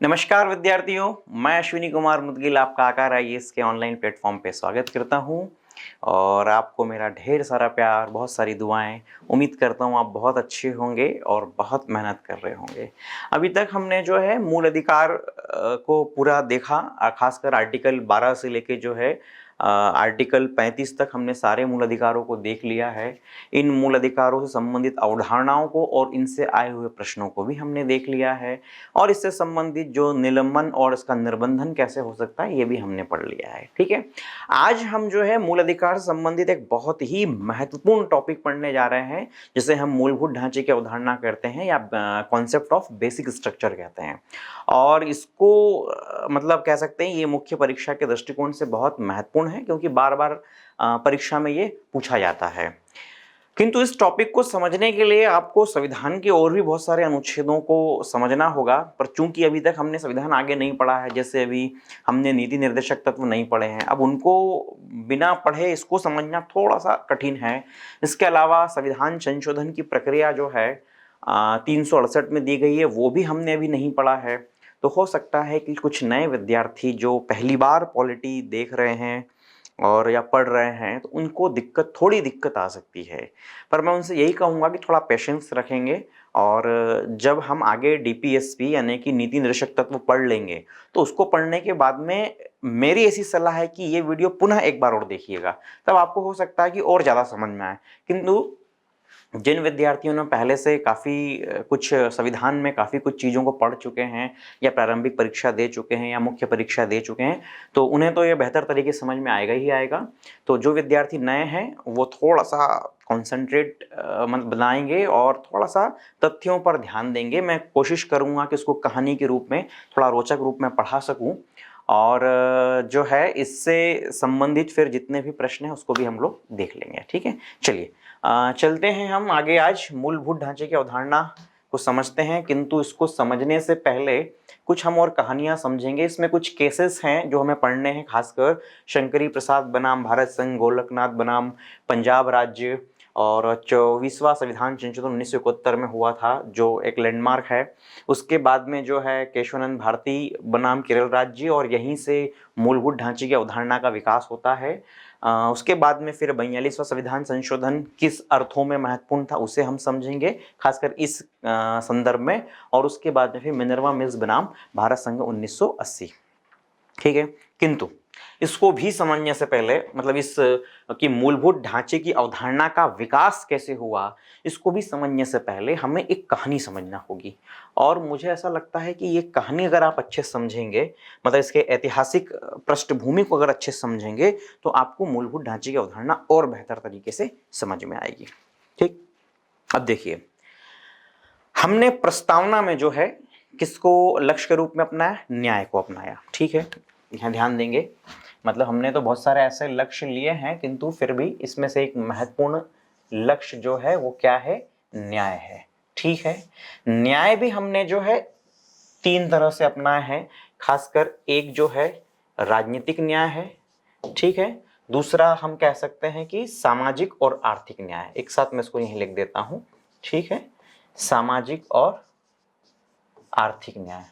नमस्कार विद्यार्थियों, मैं अश्विनी कुमार मुदगिल आपका आकार आईएएस के ऑनलाइन प्लेटफॉर्म पे स्वागत करता हूं और आपको मेरा ढेर सारा प्यार, बहुत सारी दुआएं। उम्मीद करता हूं आप बहुत अच्छे होंगे और बहुत मेहनत कर रहे होंगे। अभी तक हमने जो है मूल अधिकार को पूरा देखा, खासकर आर्टिकल 12 से लेके जो है आर्टिकल 35 तक हमने सारे मूल अधिकारों को देख लिया है। इन मूल अधिकारों से संबंधित अवधारणाओं को और इनसे आए हुए प्रश्नों को भी हमने देख लिया है और इससे संबंधित जो निलंबन और इसका निर्बंधन कैसे हो सकता है ये भी हमने पढ़ लिया है। ठीक है, आज हम जो है मूल अधिकार से संबंधित एक बहुत ही महत्वपूर्ण टॉपिक पढ़ने जा रहे हैं, जिसे हम मूलभूत ढांचे की अवधारणा कहते हैं या कॉन्सेप्ट ऑफ बेसिक स्ट्रक्चर कहते हैं। और इसको मतलब कह सकते हैं ये मुख्य परीक्षा के दृष्टिकोण से बहुत महत्वपूर्ण है, क्योंकि बार बार परीक्षा में ये पूछा जाता है। किंतु इस टॉपिक को समझने के लिए आपको संविधान के और भी बहुत सारे अनुच्छेदों को समझना होगा, पर चूंकि अभी तक हमने संविधान आगे नहीं पढ़ा है, जैसे अभी हमने नीति निर्देशक तत्व नहीं पढ़े हैं, अब उनको बिना पढ़े इसको समझना थोड़ा सा कठिन है। इसके अलावा संविधान संशोधन की प्रक्रिया जो है 368 में दी गई है, वो भी हमने अभी नहीं पढ़ा है। तो हो सकता है कि कुछ नए विद्यार्थी जो पहली बार पॉलिटी देख रहे हैं और या पढ़ रहे हैं, तो उनको थोड़ी दिक्कत आ सकती है। पर मैं उनसे यही कहूँगा कि थोड़ा पेशेंस रखेंगे और जब हम आगे डीपीएसपी यानी कि नीति निर्देशक तत्व पढ़ लेंगे, तो उसको पढ़ने के बाद में मेरी ऐसी सलाह है कि ये वीडियो पुनः एक बार और देखिएगा, तब आपको हो सकता है कि और ज़्यादा समझ में आए। किंतु जिन विद्यार्थियों ने पहले से काफ़ी कुछ संविधान में काफ़ी कुछ चीज़ों को पढ़ चुके हैं या प्रारंभिक परीक्षा दे चुके हैं या मुख्य परीक्षा दे चुके हैं, तो उन्हें तो ये बेहतर तरीके से समझ में आएगा ही आएगा। तो जो विद्यार्थी नए हैं वो थोड़ा सा कॉन्सेंट्रेट मतलब बनाएंगे और थोड़ा सा तथ्यों पर ध्यान देंगे। मैं कोशिश करूँगा कि उसको कहानी के रूप में थोड़ा रोचक रूप में पढ़ा सकूँ और जो है इससे संबंधित फिर जितने भी प्रश्न हैं उसको भी हम लोग देख लेंगे। ठीक है, चलिए चलते हैं हम आगे। आज मूलभूत ढांचे की अवधारणा को समझते हैं, किंतु इसको समझने से पहले कुछ हम और कहानियां समझेंगे। इसमें कुछ केसेस हैं जो हमें पढ़ने हैं, खासकर शंकरी प्रसाद बनाम भारत संघ, गोलकनाथ बनाम पंजाब राज्य और 24वां संविधान संशोधन 1971 में हुआ था, जो एक लैंडमार्क है। उसके बाद में जो है केशवानंद भारती बनाम केरल राज्य, और यहीं से मूलभूत ढांचे की अवधारणा का विकास होता है। उसके बाद में फिर 42वां संविधान संशोधन किस अर्थों में महत्वपूर्ण था उसे हम समझेंगे, खासकर इस संदर्भ में। और उसके बाद में फिर मिनर्वा मिल्स बनाम भारत संघ 1980। ठीक है, किंतु इसको भी समझने से पहले मतलब इस कि मूलभूत ढांचे की अवधारणा का विकास कैसे हुआ, इसको भी समझने से पहले हमें एक कहानी समझना होगी। और मुझे ऐसा लगता है कि ये कहानी अगर आप अच्छे समझेंगे, मतलब इसके ऐतिहासिक पृष्ठभूमि को अगर अच्छे समझेंगे, तो आपको मूलभूत ढांचे की अवधारणा और बेहतर तरीके से समझ में आएगी। ठीक, अब देखिए, हमने प्रस्तावना में जो है किसको लक्ष्य के रूप में अपनाया? न्याय को अपनाया। ठीक है, यहाँ ध्यान देंगे, मतलब हमने तो बहुत सारे ऐसे लक्ष्य लिए हैं, किंतु फिर भी इसमें से एक महत्वपूर्ण लक्ष्य जो है वो क्या है? न्याय है। ठीक है, न्याय भी हमने जो है 3 तरह से अपनाया है। खासकर एक जो है राजनीतिक न्याय है, ठीक है। दूसरा हम कह सकते हैं कि सामाजिक और आर्थिक न्याय। एक साथ मैं इसको यहीं लिख देता हूं, ठीक है, सामाजिक और आर्थिक न्याय।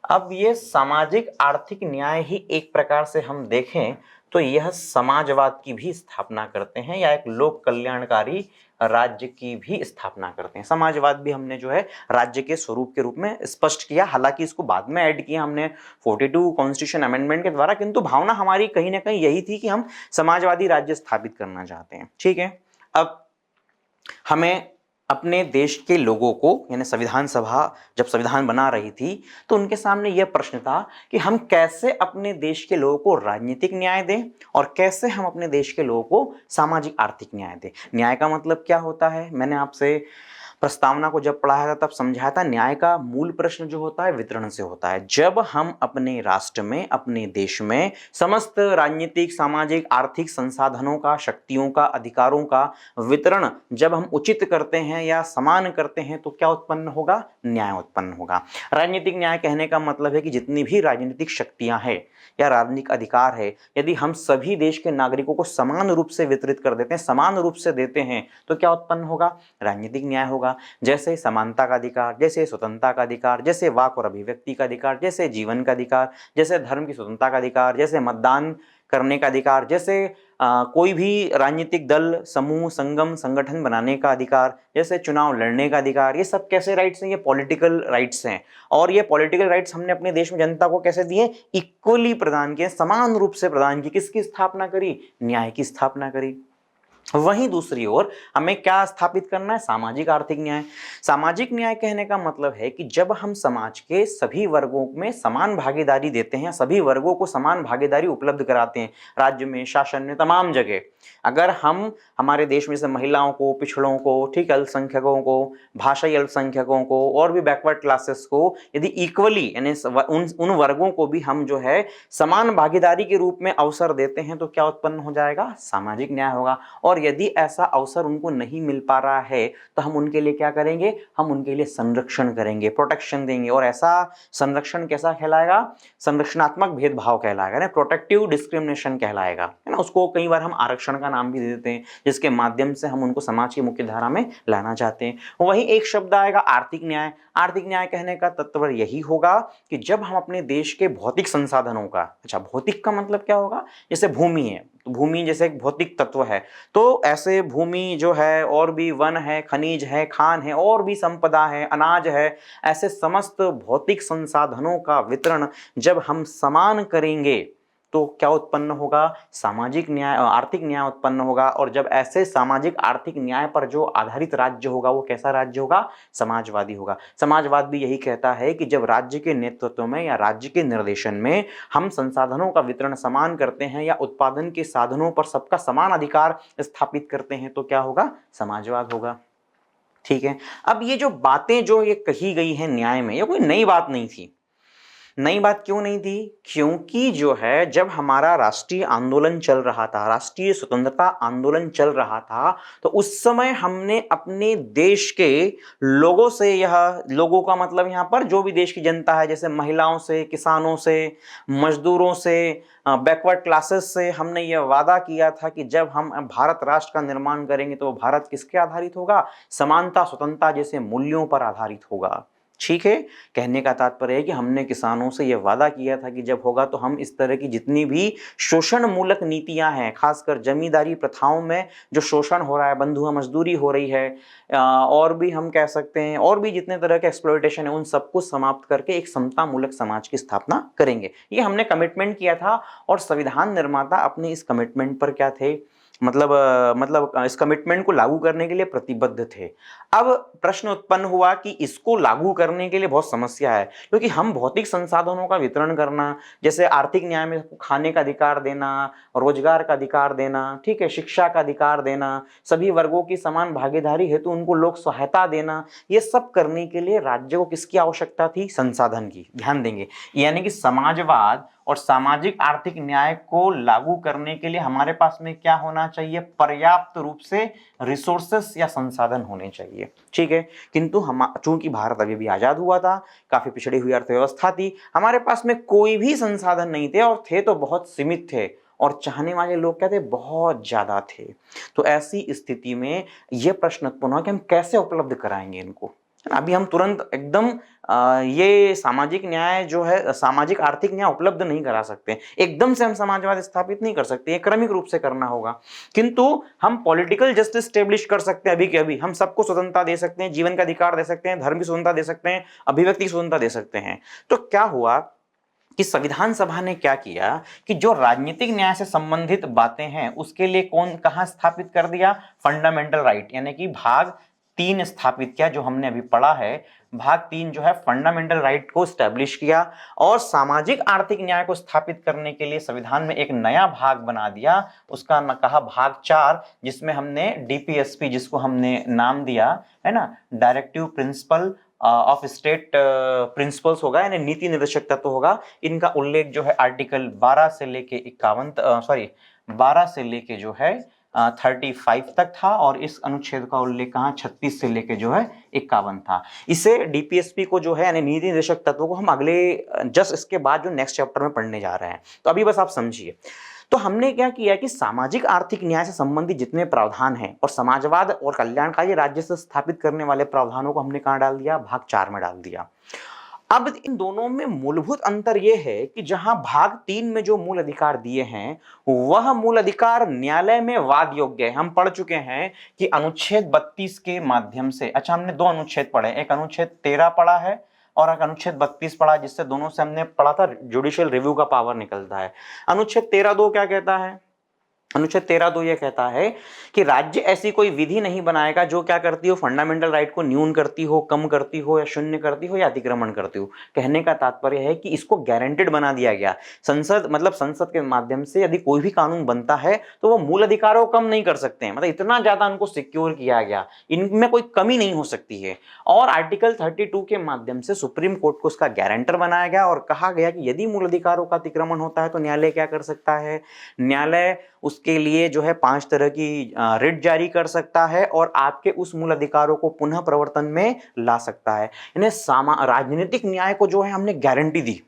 अब ये सामाजिक आर्थिक न्याय ही एक प्रकार से हम देखें तो यह समाजवाद की भी स्थापना करते हैं या एक लोक कल्याणकारी राज्य की भी स्थापना करते हैं। समाजवाद भी हमने जो है राज्य के स्वरूप के रूप में स्पष्ट किया, हालांकि इसको बाद में ऐड किया हमने 42 कॉन्स्टिट्यूशन अमेंडमेंट के द्वारा, किंतु भावना हमारी कहीं ना कहीं यही थी कि हम समाजवादी राज्य स्थापित करना चाहते हैं। ठीक है, अब हमें अपने देश के लोगों को, यानी संविधान सभा जब संविधान बना रही थी तो उनके सामने यह प्रश्न था कि हम कैसे अपने देश के लोगों को राजनीतिक न्याय दें और कैसे हम अपने देश के लोगों को सामाजिक आर्थिक न्याय दें। न्याय का मतलब क्या होता है? मैंने आपसे प्रस्तावना को जब पढ़ाया था तब समझाया था, न्याय का मूल प्रश्न जो होता है वितरण से होता है। जब हम अपने राष्ट्र में, अपने देश में समस्त राजनीतिक, सामाजिक, आर्थिक संसाधनों का, शक्तियों का, अधिकारों का वितरण जब हम उचित करते हैं या समान करते हैं, तो क्या उत्पन्न होगा? न्याय उत्पन्न होगा। राजनीतिक न्याय कहने का मतलब है कि जितनी भी राजनीतिक शक्तियां हैं या राजनीतिक अधिकार है, यदि हम सभी देश के नागरिकों को समान रूप से वितरित कर देते हैं, समान रूप से देते हैं, तो क्या उत्पन्न होगा? राजनीतिक न्याय होगा। होगा, जैसे समानता का अधिकार, जैसे स्वतंत्रता का अधिकार, जैसे वाक और अभिव्यक्ति का अधिकार, जैसे जीवन का अधिकार, जैसे धर्म की स्वतंत्रता का अधिकार, जैसे मतदान करने का अधिकार, जैसे कोई भी राजनीतिक दल, समूह, संगम, संगठन बनाने का अधिकार, जैसे चुनाव लड़ने का अधिकार। ये सब कैसे राइट्स हैं? ये पॉलिटिकल राइट्स हैं। और ये पॉलिटिकल राइट्स हमने अपने देश में जनता को कैसे दिए? इक्वली प्रदान किए, समान रूप से प्रदान किए। किसकी स्थापना करी? न्याय की स्थापना करी। वहीं दूसरी ओर हमें क्या स्थापित करना है? सामाजिक आर्थिक न्याय। सामाजिक न्याय कहने का मतलब है कि जब हम समाज के सभी वर्गों में समान भागीदारी देते हैं, सभी वर्गों को समान भागीदारी उपलब्ध कराते हैं, राज्य में, शासन में, तमाम जगह। अगर हम हमारे देश में से महिलाओं को, पिछड़ों को, ठीक, अल्पसंख्यकों को, भाषाई अल्पसंख्यकों को और भी बैकवर्ड क्लासेस को यदि इक्वली यानी उन वर्गों को भी हम जो है समान भागीदारी के रूप में अवसर देते हैं तो क्या उत्पन्न हो जाएगा? सामाजिक न्याय होगा। और यदि ऐसा अवसर उनको नहीं मिल पा रहा है तो हम उनके लिए क्या करेंगे? हम उनके लिए संरक्षण करेंगे, प्रोटेक्शन देंगे। और ऐसा संरक्षण कैसा कहलाएगा? संरक्षणात्मक भेदभाव कहलाएगा ना, प्रोटेक्टिव डिस्क्रिमिनेशन कहलाएगा, है ना। उसको कई बार हम आरक्षण का नाम भी दे देते हैं, जिसके माध्यम से हम उनको समाज की मुख्य धारा में लाना चाहते हैं। वही एक शब्द आएगा आर्थिक न्याय। आर्थिक न्याय कहने का तात्पर्य यही होगा कि जब हम अपने देश के भौतिक संसाधनों का, अच्छा भौतिक का मतलब क्या होगा? जैसे भूमि है, तो भूमि जैसे एक भौतिक तत्व है, तो ऐसे भूमि जो है और भी वन है, खनिज है, खान है, और भी संपदा है, अनाज है, ऐसे समस्त भौतिक संसाधनों का वितरण जब हम समान करेंगे तो क्या उत्पन्न होगा? सामाजिक न्याय, आर्थिक न्याय उत्पन्न होगा। और जब ऐसे सामाजिक आर्थिक न्याय पर जो आधारित राज्य होगा वो कैसा राज्य होगा? समाजवादी होगा। समाजवाद भी यही कहता है कि जब राज्य के नेतृत्व में या राज्य के निर्देशन में हम संसाधनों का वितरण समान करते हैं या उत्पादन के साधनों पर सबका समान अधिकार स्थापित करते हैं तो क्या होगा? समाजवाद होगा। ठीक है। अब ये जो बातें जो ये कही गई हैं न्याय में, ये कोई नई बात नहीं थी। नई बात क्यों नहीं थी? क्योंकि जो है जब हमारा राष्ट्रीय आंदोलन चल रहा था, राष्ट्रीय स्वतंत्रता आंदोलन चल रहा था, तो उस समय हमने अपने देश के लोगों से, यह लोगों का मतलब यहाँ पर जो भी देश की जनता है, जैसे महिलाओं से, किसानों से, मजदूरों से, बैकवर्ड क्लासेस से, हमने यह वादा किया था कि जब हम भारत राष्ट्र का निर्माण करेंगे तो भारत किसके आधारित होगा? समानता, स्वतंत्रता जैसे मूल्यों पर आधारित होगा। ठीक है। कहने का तात्पर्य है कि हमने किसानों से यह वादा किया था कि जब होगा तो हम इस तरह की जितनी भी शोषण मूलक नीतियां हैं, खासकर जमींदारी प्रथाओं में जो शोषण हो रहा है, बंधुआ मजदूरी हो रही है, और भी हम कह सकते हैं और भी जितने तरह के एक्सप्लॉयटेशन है, उन सबको समाप्त करके एक समता मूलक समाज की स्थापना करेंगे। ये हमने कमिटमेंट किया था और संविधान निर्माता अपने इस कमिटमेंट पर क्या थे? मतलब इस कमिटमेंट को लागू करने के लिए प्रतिबद्ध थे। अब प्रश्न उत्पन्न हुआ कि इसको लागू करने के लिए बहुत समस्या है, क्योंकि हम भौतिक संसाधनों का वितरण करना, जैसे आर्थिक न्याय में खाने का अधिकार देना, रोजगार का अधिकार देना, ठीक है, शिक्षा का अधिकार देना, सभी वर्गों की समान भागीदारी हेतु उनको लोक सहायता देना, ये सब करने के लिए राज्य को किसकी आवश्यकता थी? संसाधन की। ध्यान देंगे, यानी कि समाजवाद और सामाजिक आर्थिक न्याय को लागू करने के लिए हमारे पास में क्या होना चाहिए? पर्याप्त रूप से रिसोर्सेस या संसाधन होने चाहिए। ठीक है। किंतु हम, चूंकि भारत अभी भी आजाद हुआ था, काफी पिछड़ी हुई अर्थव्यवस्था थी, हमारे पास में कोई भी संसाधन नहीं थे, और थे तो बहुत सीमित थे, और चाहने वाले लोग क्या थे? बहुत ज्यादा थे। तो ऐसी स्थिति में यह प्रश्न उत्पन्न हुआ कि हम कैसे उपलब्ध कराएंगे इनको। अभी हम तुरंत एकदम ये सामाजिक न्याय जो है, सामाजिक आर्थिक न्याय उपलब्ध नहीं करा सकते, एकदम से हम समाजवाद स्थापित नहीं कर सकते, ये क्रमिक रूप से करना होगा। किंतु हम पॉलिटिकल जस्टिस स्टेब्लिश कर सकते हैं। अभी के अभी हम सबको स्वतंत्रता दे सकते हैं, जीवन का अधिकार दे सकते हैं, धर्म की स्वतंत्रता दे सकते हैं, अभिव्यक्ति की स्वतंत्रता दे सकते हैं। तो क्या हुआ कि संविधान सभा ने क्या किया कि जो राजनीतिक न्याय से संबंधित बातें हैं उसके लिए कहां स्थापित कर दिया? फंडामेंटल राइट, यानी कि भाग 3 स्थापित किया, जो हमने अभी पढ़ा है। भाग 3 जो है फंडामेंटल राइट को स्टैब्लिश किया, और सामाजिक आर्थिक न्याय को स्थापित करने के लिए संविधान में एक नया भाग बना दिया, उसका कहा भाग 4, जिसमें हमने डीपीएसपी, जिसको हमने नाम दिया है ना, directive principle of state principles होगा, यानी नीति निर्देशक तत्व होगा। इनका उल्लेख जो है आर्टिकल 12 से लेके 12 से लेके जो है 35 तक था, और इस अनुच्छेद का उल्लेख कहाँ? 36 से लेके जो है 51 था। इसे डीपीएसपी को जो है यानी नीति निर्देशक तत्व को हम अगले जस्ट इसके बाद जो नेक्स्ट चैप्टर में पढ़ने जा रहे हैं, तो अभी बस आप समझिए। तो हमने क्या किया कि सामाजिक आर्थिक न्याय से संबंधित जितने प्रावधान हैं और समाजवाद और कल्याणकारी राज्य से स्थापित करने वाले प्रावधानों को हमने कहां डाल दिया, भाग 4 में डाल दिया। अब इन दोनों में मूलभूत अंतर यह है कि जहां भाग 3 में जो मूल अधिकार दिए हैं वह मूल अधिकार न्यायालय में वाद योग्य है। हम पढ़ चुके हैं कि अनुच्छेद 32 के माध्यम से, अच्छा हमने 2 अनुच्छेद पढ़े, एक अनुच्छेद 13 पढ़ा है और एक अनुच्छेद 32 पढ़ा, जिससे दोनों से हमने पढ़ा था जुडिशियल रिव्यू का पावर निकलता है। अनुच्छेद 13(2) क्या कहता है? अनुच्छेद 13(2) यह कहता है कि राज्य ऐसी कोई विधि नहीं बनाएगा जो क्या करती हो, फंडामेंटल राइट को न्यून करती हो, कम करती हो या शून्य करती हो या अतिक्रमण करती हो। कहने का तात्पर्य है कि इसको गारंटेड बना दिया गया। संसद मतलब संसद के माध्यम से यदि कोई भी कानून बनता है तो वो मूल अधिकारों को कम नहीं कर सकते हैं, मतलब इतना ज्यादा उनको सिक्योर किया गया, इनमें कोई कमी नहीं हो सकती है। और आर्टिकल 32 के माध्यम से सुप्रीम कोर्ट को उसका गारंटर बनाया गया और कहा गया कि यदि मूल अधिकारों का अतिक्रमण होता है तो न्यायालय क्या कर सकता है, न्यायालय उसके लिए जो है 5 तरह की रिट जारी कर सकता है और आपके उस मूल अधिकारों को पुनः प्रवर्तन में ला सकता है। इन्हें राजनीतिक न्याय को जो है हमने गारंटी दी।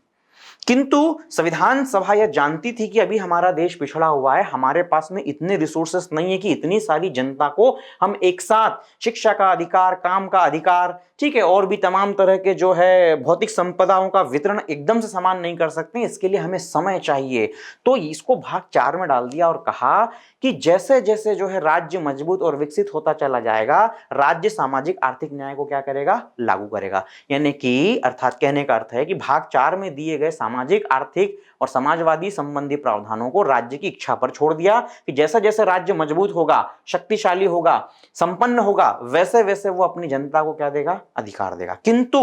किंतु संविधान सभा यह जानती थी कि अभी हमारा देश पिछड़ा हुआ है, हमारे पास में इतने रिसोर्सेस नहीं है कि इतनी सारी जनता को हम एक साथ शिक्षा का अधिकार, काम का अधिकार, ठीक है, और भी तमाम तरह के जो है भौतिक संपदाओं का वितरण एकदम से समान नहीं कर सकते, इसके लिए हमें समय चाहिए। तो इसको भाग 4 में डाल दिया और कहा कि जैसे जैसे जो है राज्य मजबूत और विकसित होता चला जाएगा, राज्य सामाजिक आर्थिक न्याय को क्या करेगा, लागू करेगा। यानी कि अर्थात कहने का अर्थ है कि भाग 4 में दिए गए सामाजिक आर्थिक और समाजवादी संबंधी प्रावधानों को राज्य की इच्छा पर छोड़ दिया कि जैसे जैसे राज्य मजबूत होगा, शक्तिशाली होगा, संपन्न होगा, वैसे वैसे वो अपनी जनता को क्या देगा, अधिकार देगा। किंतु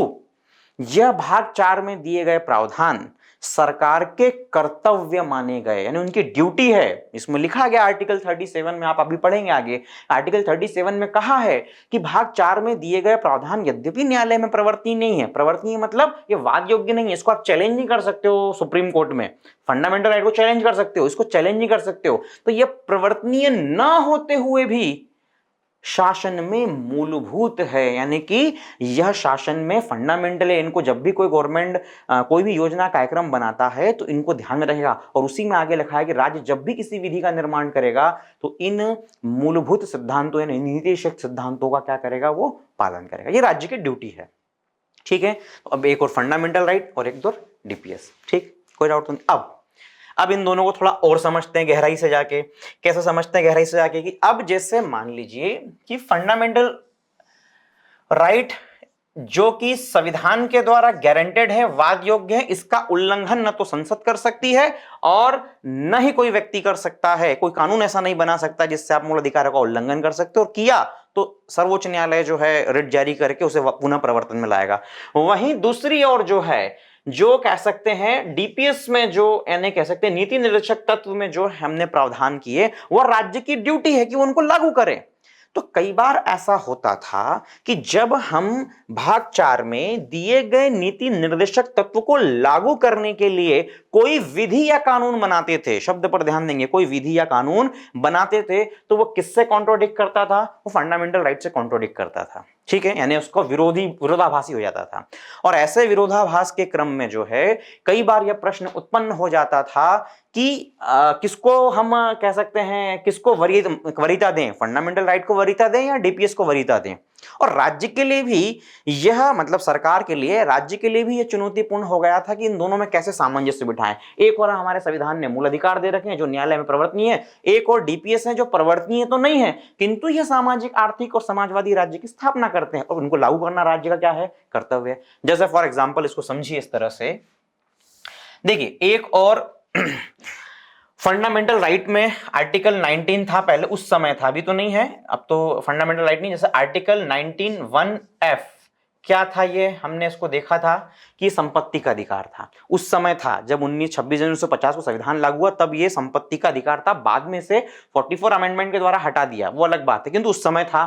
यह भाग 4 में दिए गए प्रावधान सरकार के कर्तव्य माने गए, यानी उनकी ड्यूटी है। इसमें लिखा गया आर्टिकल 37 में, आप अभी पढ़ेंगे आगे, आर्टिकल 37 में कहा है कि भाग 4 में दिए गए प्रावधान यद्यपि न्यायालय में प्रवर्तनीय नहीं है, प्रवर्तनीय मतलब ये वाद योग्य नहीं है, इसको आप चैलेंज नहीं कर सकते हो सुप्रीम कोर्ट में, फंडामेंटल राइट को चैलेंज कर सकते हो, इसको चैलेंज नहीं कर सकते हो, तो ये प्रवर्तनीय ना होते हुए भी शासन में मूलभूत है। यानी कि यह शासन में फंडामेंटल है। इनको जब भी कोई गवर्नमेंट कोई भी योजना कार्यक्रम बनाता है तो इनको ध्यान में रहेगा, और उसी में आगे लिखा है कि राज्य जब भी किसी विधि का निर्माण करेगा तो इन मूलभूत सिद्धांतों यानी नीतिशक्त सिद्धांतों का क्या करेगा, वो पालन करेगा। ये राज्य की ड्यूटी है। ठीक है, तो अब एक और फंडामेंटल राइट और एक दो डीपीएस। ठीक, कोई डाउट तो नहीं। अब इन दोनों को थोड़ा और समझते हैं गहराई से जाके। कैसे समझते हैं गहराई से जाके कि अब जैसे मान लीजिए कि फंडामेंटल राइट जो कि संविधान के द्वारा गारंटेड है, वाद योग्य है, इसका उल्लंघन न तो संसद कर सकती है और न ही कोई व्यक्ति कर सकता है। कोई कानून ऐसा नहीं बना सकता जिससे आप मूल अधिकारों का उल्लंघन कर सकते हो, और किया तो सर्वोच्च न्यायालय जो है रिट जारी करके उसे पुनः प्रवर्तन में लाएगा। वहीं दूसरी ओर जो है, जो कह सकते हैं डीपीएस में जो यानी कह सकते हैं नीति निर्देशक तत्व में जो हमने प्रावधान किए, वह राज्य की ड्यूटी है कि वो उनको लागू करें। तो कई बार ऐसा होता था कि जब हम भाग 4 में दिए गए नीति निर्देशक तत्व को लागू करने के लिए कोई विधि या कानून बनाते थे, शब्द पर ध्यान देंगे, कोई विधि या कानून बनाते थे, तो वो किससे कॉन्ट्रोडिक्ट करता था, वो फंडामेंटल राइट से कॉन्ट्रोडिक्ट करता था। ठीक है, यानी उसको विरोधाभासी हो जाता था। और ऐसे विरोधाभास के क्रम में जो है कई बार यह प्रश्न उत्पन्न हो जाता था कि किसको हम कह सकते हैं, किसको वरीयता दें, फंडामेंटल राइट को वरीयता दें या डीपीएस को वरीयता दें। और राज्य के लिए भी यह मतलब सरकार के लिए, राज्य के लिए भी यह चुनौतीपूर्ण हो गया था कि इन दोनों में कैसे सामंजस्य बिठाएं। एक और हमारे संविधान ने मूल अधिकार दे रखे हैं जो न्यायालय में प्रवर्तनीय है, एक और डीपीएस है जो प्रवर्तनीय तो नहीं है किंतु यह सामाजिक आर्थिक और समाजवादी राज्य की स्थापना करते हैं, और उनको लागू करना राज्य का क्या है, कर्तव्य है। जैसे फॉर एग्जाम्पल इसको समझिए इस तरह से, देखिए एक और फंडामेंटल राइट में आर्टिकल 19 था, पहले उस समय था, अभी तो नहीं है, अब तो फंडामेंटल राइट नहीं। जैसे आर्टिकल 19(1)(f) क्या था, ये हमने इसको देखा था कि संपत्ति का अधिकार था। उस समय था जब 26 जनवरी 1950 को संविधान लागू हुआ, तब ये संपत्ति का अधिकार था। बाद में से 44 अमेंडमेंट के द्वारा हटा दिया, वो अलग बात है, किंतु उस समय था।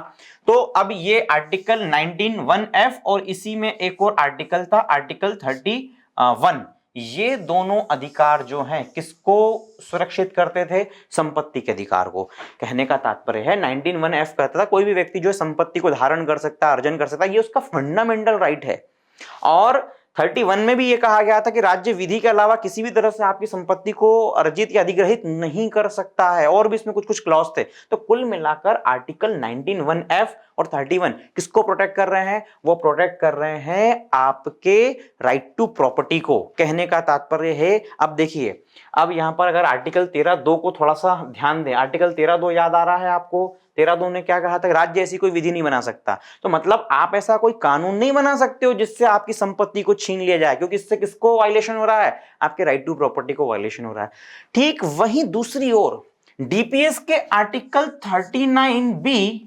तो अब ये आर्टिकल 19(1)(f) और इसी में एक और आर्टिकल था आर्टिकल 31, ये दोनों अधिकार जो हैं किसको सुरक्षित करते थे, संपत्ति के अधिकार को। कहने का तात्पर्य है 19(1)(f) कहता था कोई भी व्यक्ति जो है संपत्ति को धारण कर सकता है, अर्जन कर सकता है, ये उसका फंडामेंटल राइट है। और 31 में भी ये कहा गया था कि राज्य विधि के अलावा किसी भी तरह से आपकी संपत्ति को अर्जित या अधिग्रहित नहीं कर सकता है, और भी इसमें कुछ कुछ क्लॉज थे। तो कुल मिलाकर आर्टिकल 19(1)(f) और 31 किसको प्रोटेक्ट कर रहे हैं? वो प्रोटेक्ट कर रहे हैं आपके राइट टू प्रॉपर्टी को। कहने का तात्पर्य है, अब देखिए, अब यहां पर अगर आर्टिकल 13(2) को थोड़ा सा ध्यान दें, आर्टिकल 13(2) याद आ रहा है आपको? 13(2) ने क्या कहा था? राज्य ऐसी कोई विधि नहीं बना सकता। तो मतलब आप ऐसा कोई कानून नहीं बना सकते हो जिससे आपकी संपत्ति को छीन लिया जाए, क्योंकि इससे किसको वायलेशन हो रहा है? आपके राइट टू प्रॉपर्टी को वायलेशन हो रहा है। ठीक वहीं दूसरी ओर डीपीएस के आर्टिकल 39(b)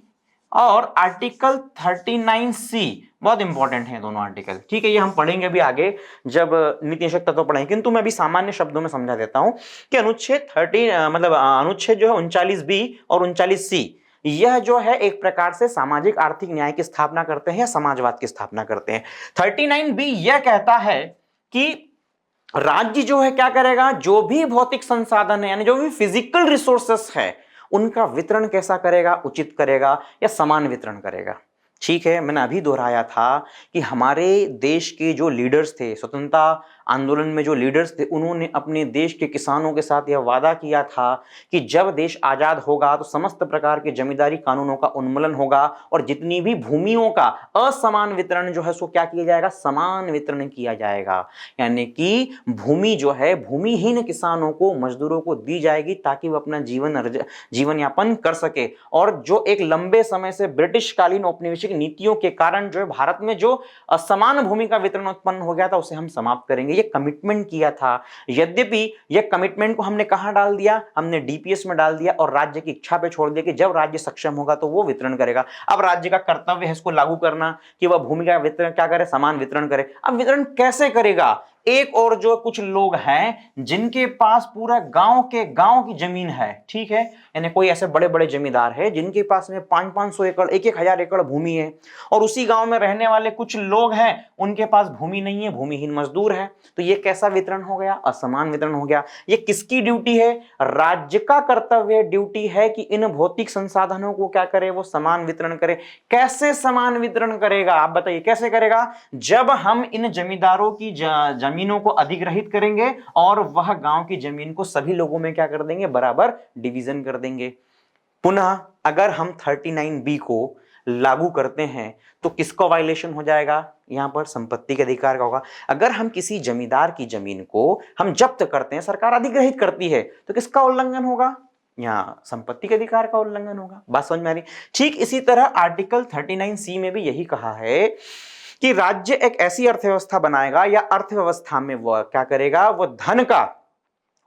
और आर्टिकल 39(c) बहुत इंपॉर्टेंट है दोनों आर्टिकल। ठीक है, ये हम पढ़ेंगे अभी आगे जब नीति निषेध तत्व पढ़ेंगे, किंतु मैं अभी सामान्य शब्दों में समझा देता हूं कि अनुच्छेद 39 जो है 39(b) और 39(c), यह जो है एक प्रकार से सामाजिक आर्थिक न्याय की स्थापना करते हैं या समाजवाद की स्थापना करते हैं। 39(b) यह कहता है कि राज्य जो है क्या करेगा? जो भी भौतिक संसाधन है, यानी जो भी फिजिकल रिसोर्सेस है, उनका वितरण कैसा करेगा? उचित करेगा या समान वितरण करेगा। ठीक है, मैंने अभी दोहराया था कि हमारे देश के जो लीडर्स थे, स्वतंत्रता आंदोलन में जो लीडर्स थे, उन्होंने अपने देश के किसानों के साथ यह वादा किया था कि जब देश आजाद होगा तो समस्त प्रकार के जमींदारी कानूनों का उन्मूलन होगा और जितनी भी भूमियों का असमान वितरण जो है सो क्या किया जाएगा? समान वितरण किया जाएगा। यानी कि भूमि जो है भूमिहीन किसानों को, मजदूरों को दी जाएगी ताकि वो अपना जीवन यापन कर सके। और जो एक लंबे समय से ब्रिटिश कालीन औपनिवेशिक नीतियों के कारण जो है भारत में जो असमान भूमि का वितरण उत्पन्न हो गया था, उसे हम समाप्त करेंगे, ये कमिटमेंट किया था। यद्यपि ये कमिटमेंट को हमने कहां डाल दिया? हमने डीपीएस में डाल दिया और राज्य की इच्छा पे छोड़ दिया कि जब राज्य सक्षम होगा तो वो वितरण करेगा। अब राज्य का कर्तव्य है इसको लागू करना कि वह भूमि का वितरण क्या करे? समान वितरण करे। अब वितरण कैसे करेगा? एक और जो कुछ लोग हैं जिनके पास पूरा गांव के गांव की जमीन है, ठीक है, यानी कोई ऐसे बड़े बड़े जमींदार है जिनके पास में 500-500 एकड़, 1-1000 एकड़ भूमि है, और उसी गांव में रहने वाले कुछ लोग हैं उनके पास भूमि नहीं है, भूमिहीन मजदूर है। तो ये कैसा वितरण हो गया? असमान वितरण हो गया। ये किसकी ड्यूटी है? राज्य का कर्तव्य, ड्यूटी है कि इन भौतिक संसाधनों को क्या करे? वो समान वितरण करे। कैसे समान वितरण करेगा? आप बताइए कैसे करेगा? जब हम इन जमींदारों की जमीनों को अधिग्रहित करेंगे और वह गांव की जमीन को सभी लोगों में क्या कर देंगे? बराबर डिवीजन कर देंगे। पुनः अगर हम 39(b) को लागू करते हैं तो किसका वायलेशन हो जाएगा? यहां पर संपत्ति के अधिकार का होगा। अगर हम किसी जमींदार की जमीन को हम जब्त करते हैं, सरकार अधिग्रहित करती है, तो किसका उल्लंघन होगा? यहां संपत्ति के अधिकार का उल्लंघन होगा। बात समझ में आ रही? ठीक इसी तरह आर्टिकल 39(c) में भी यही कहा है कि राज्य एक ऐसी अर्थव्यवस्था बनाएगा या अर्थव्यवस्था में वह क्या करेगा? वह धन का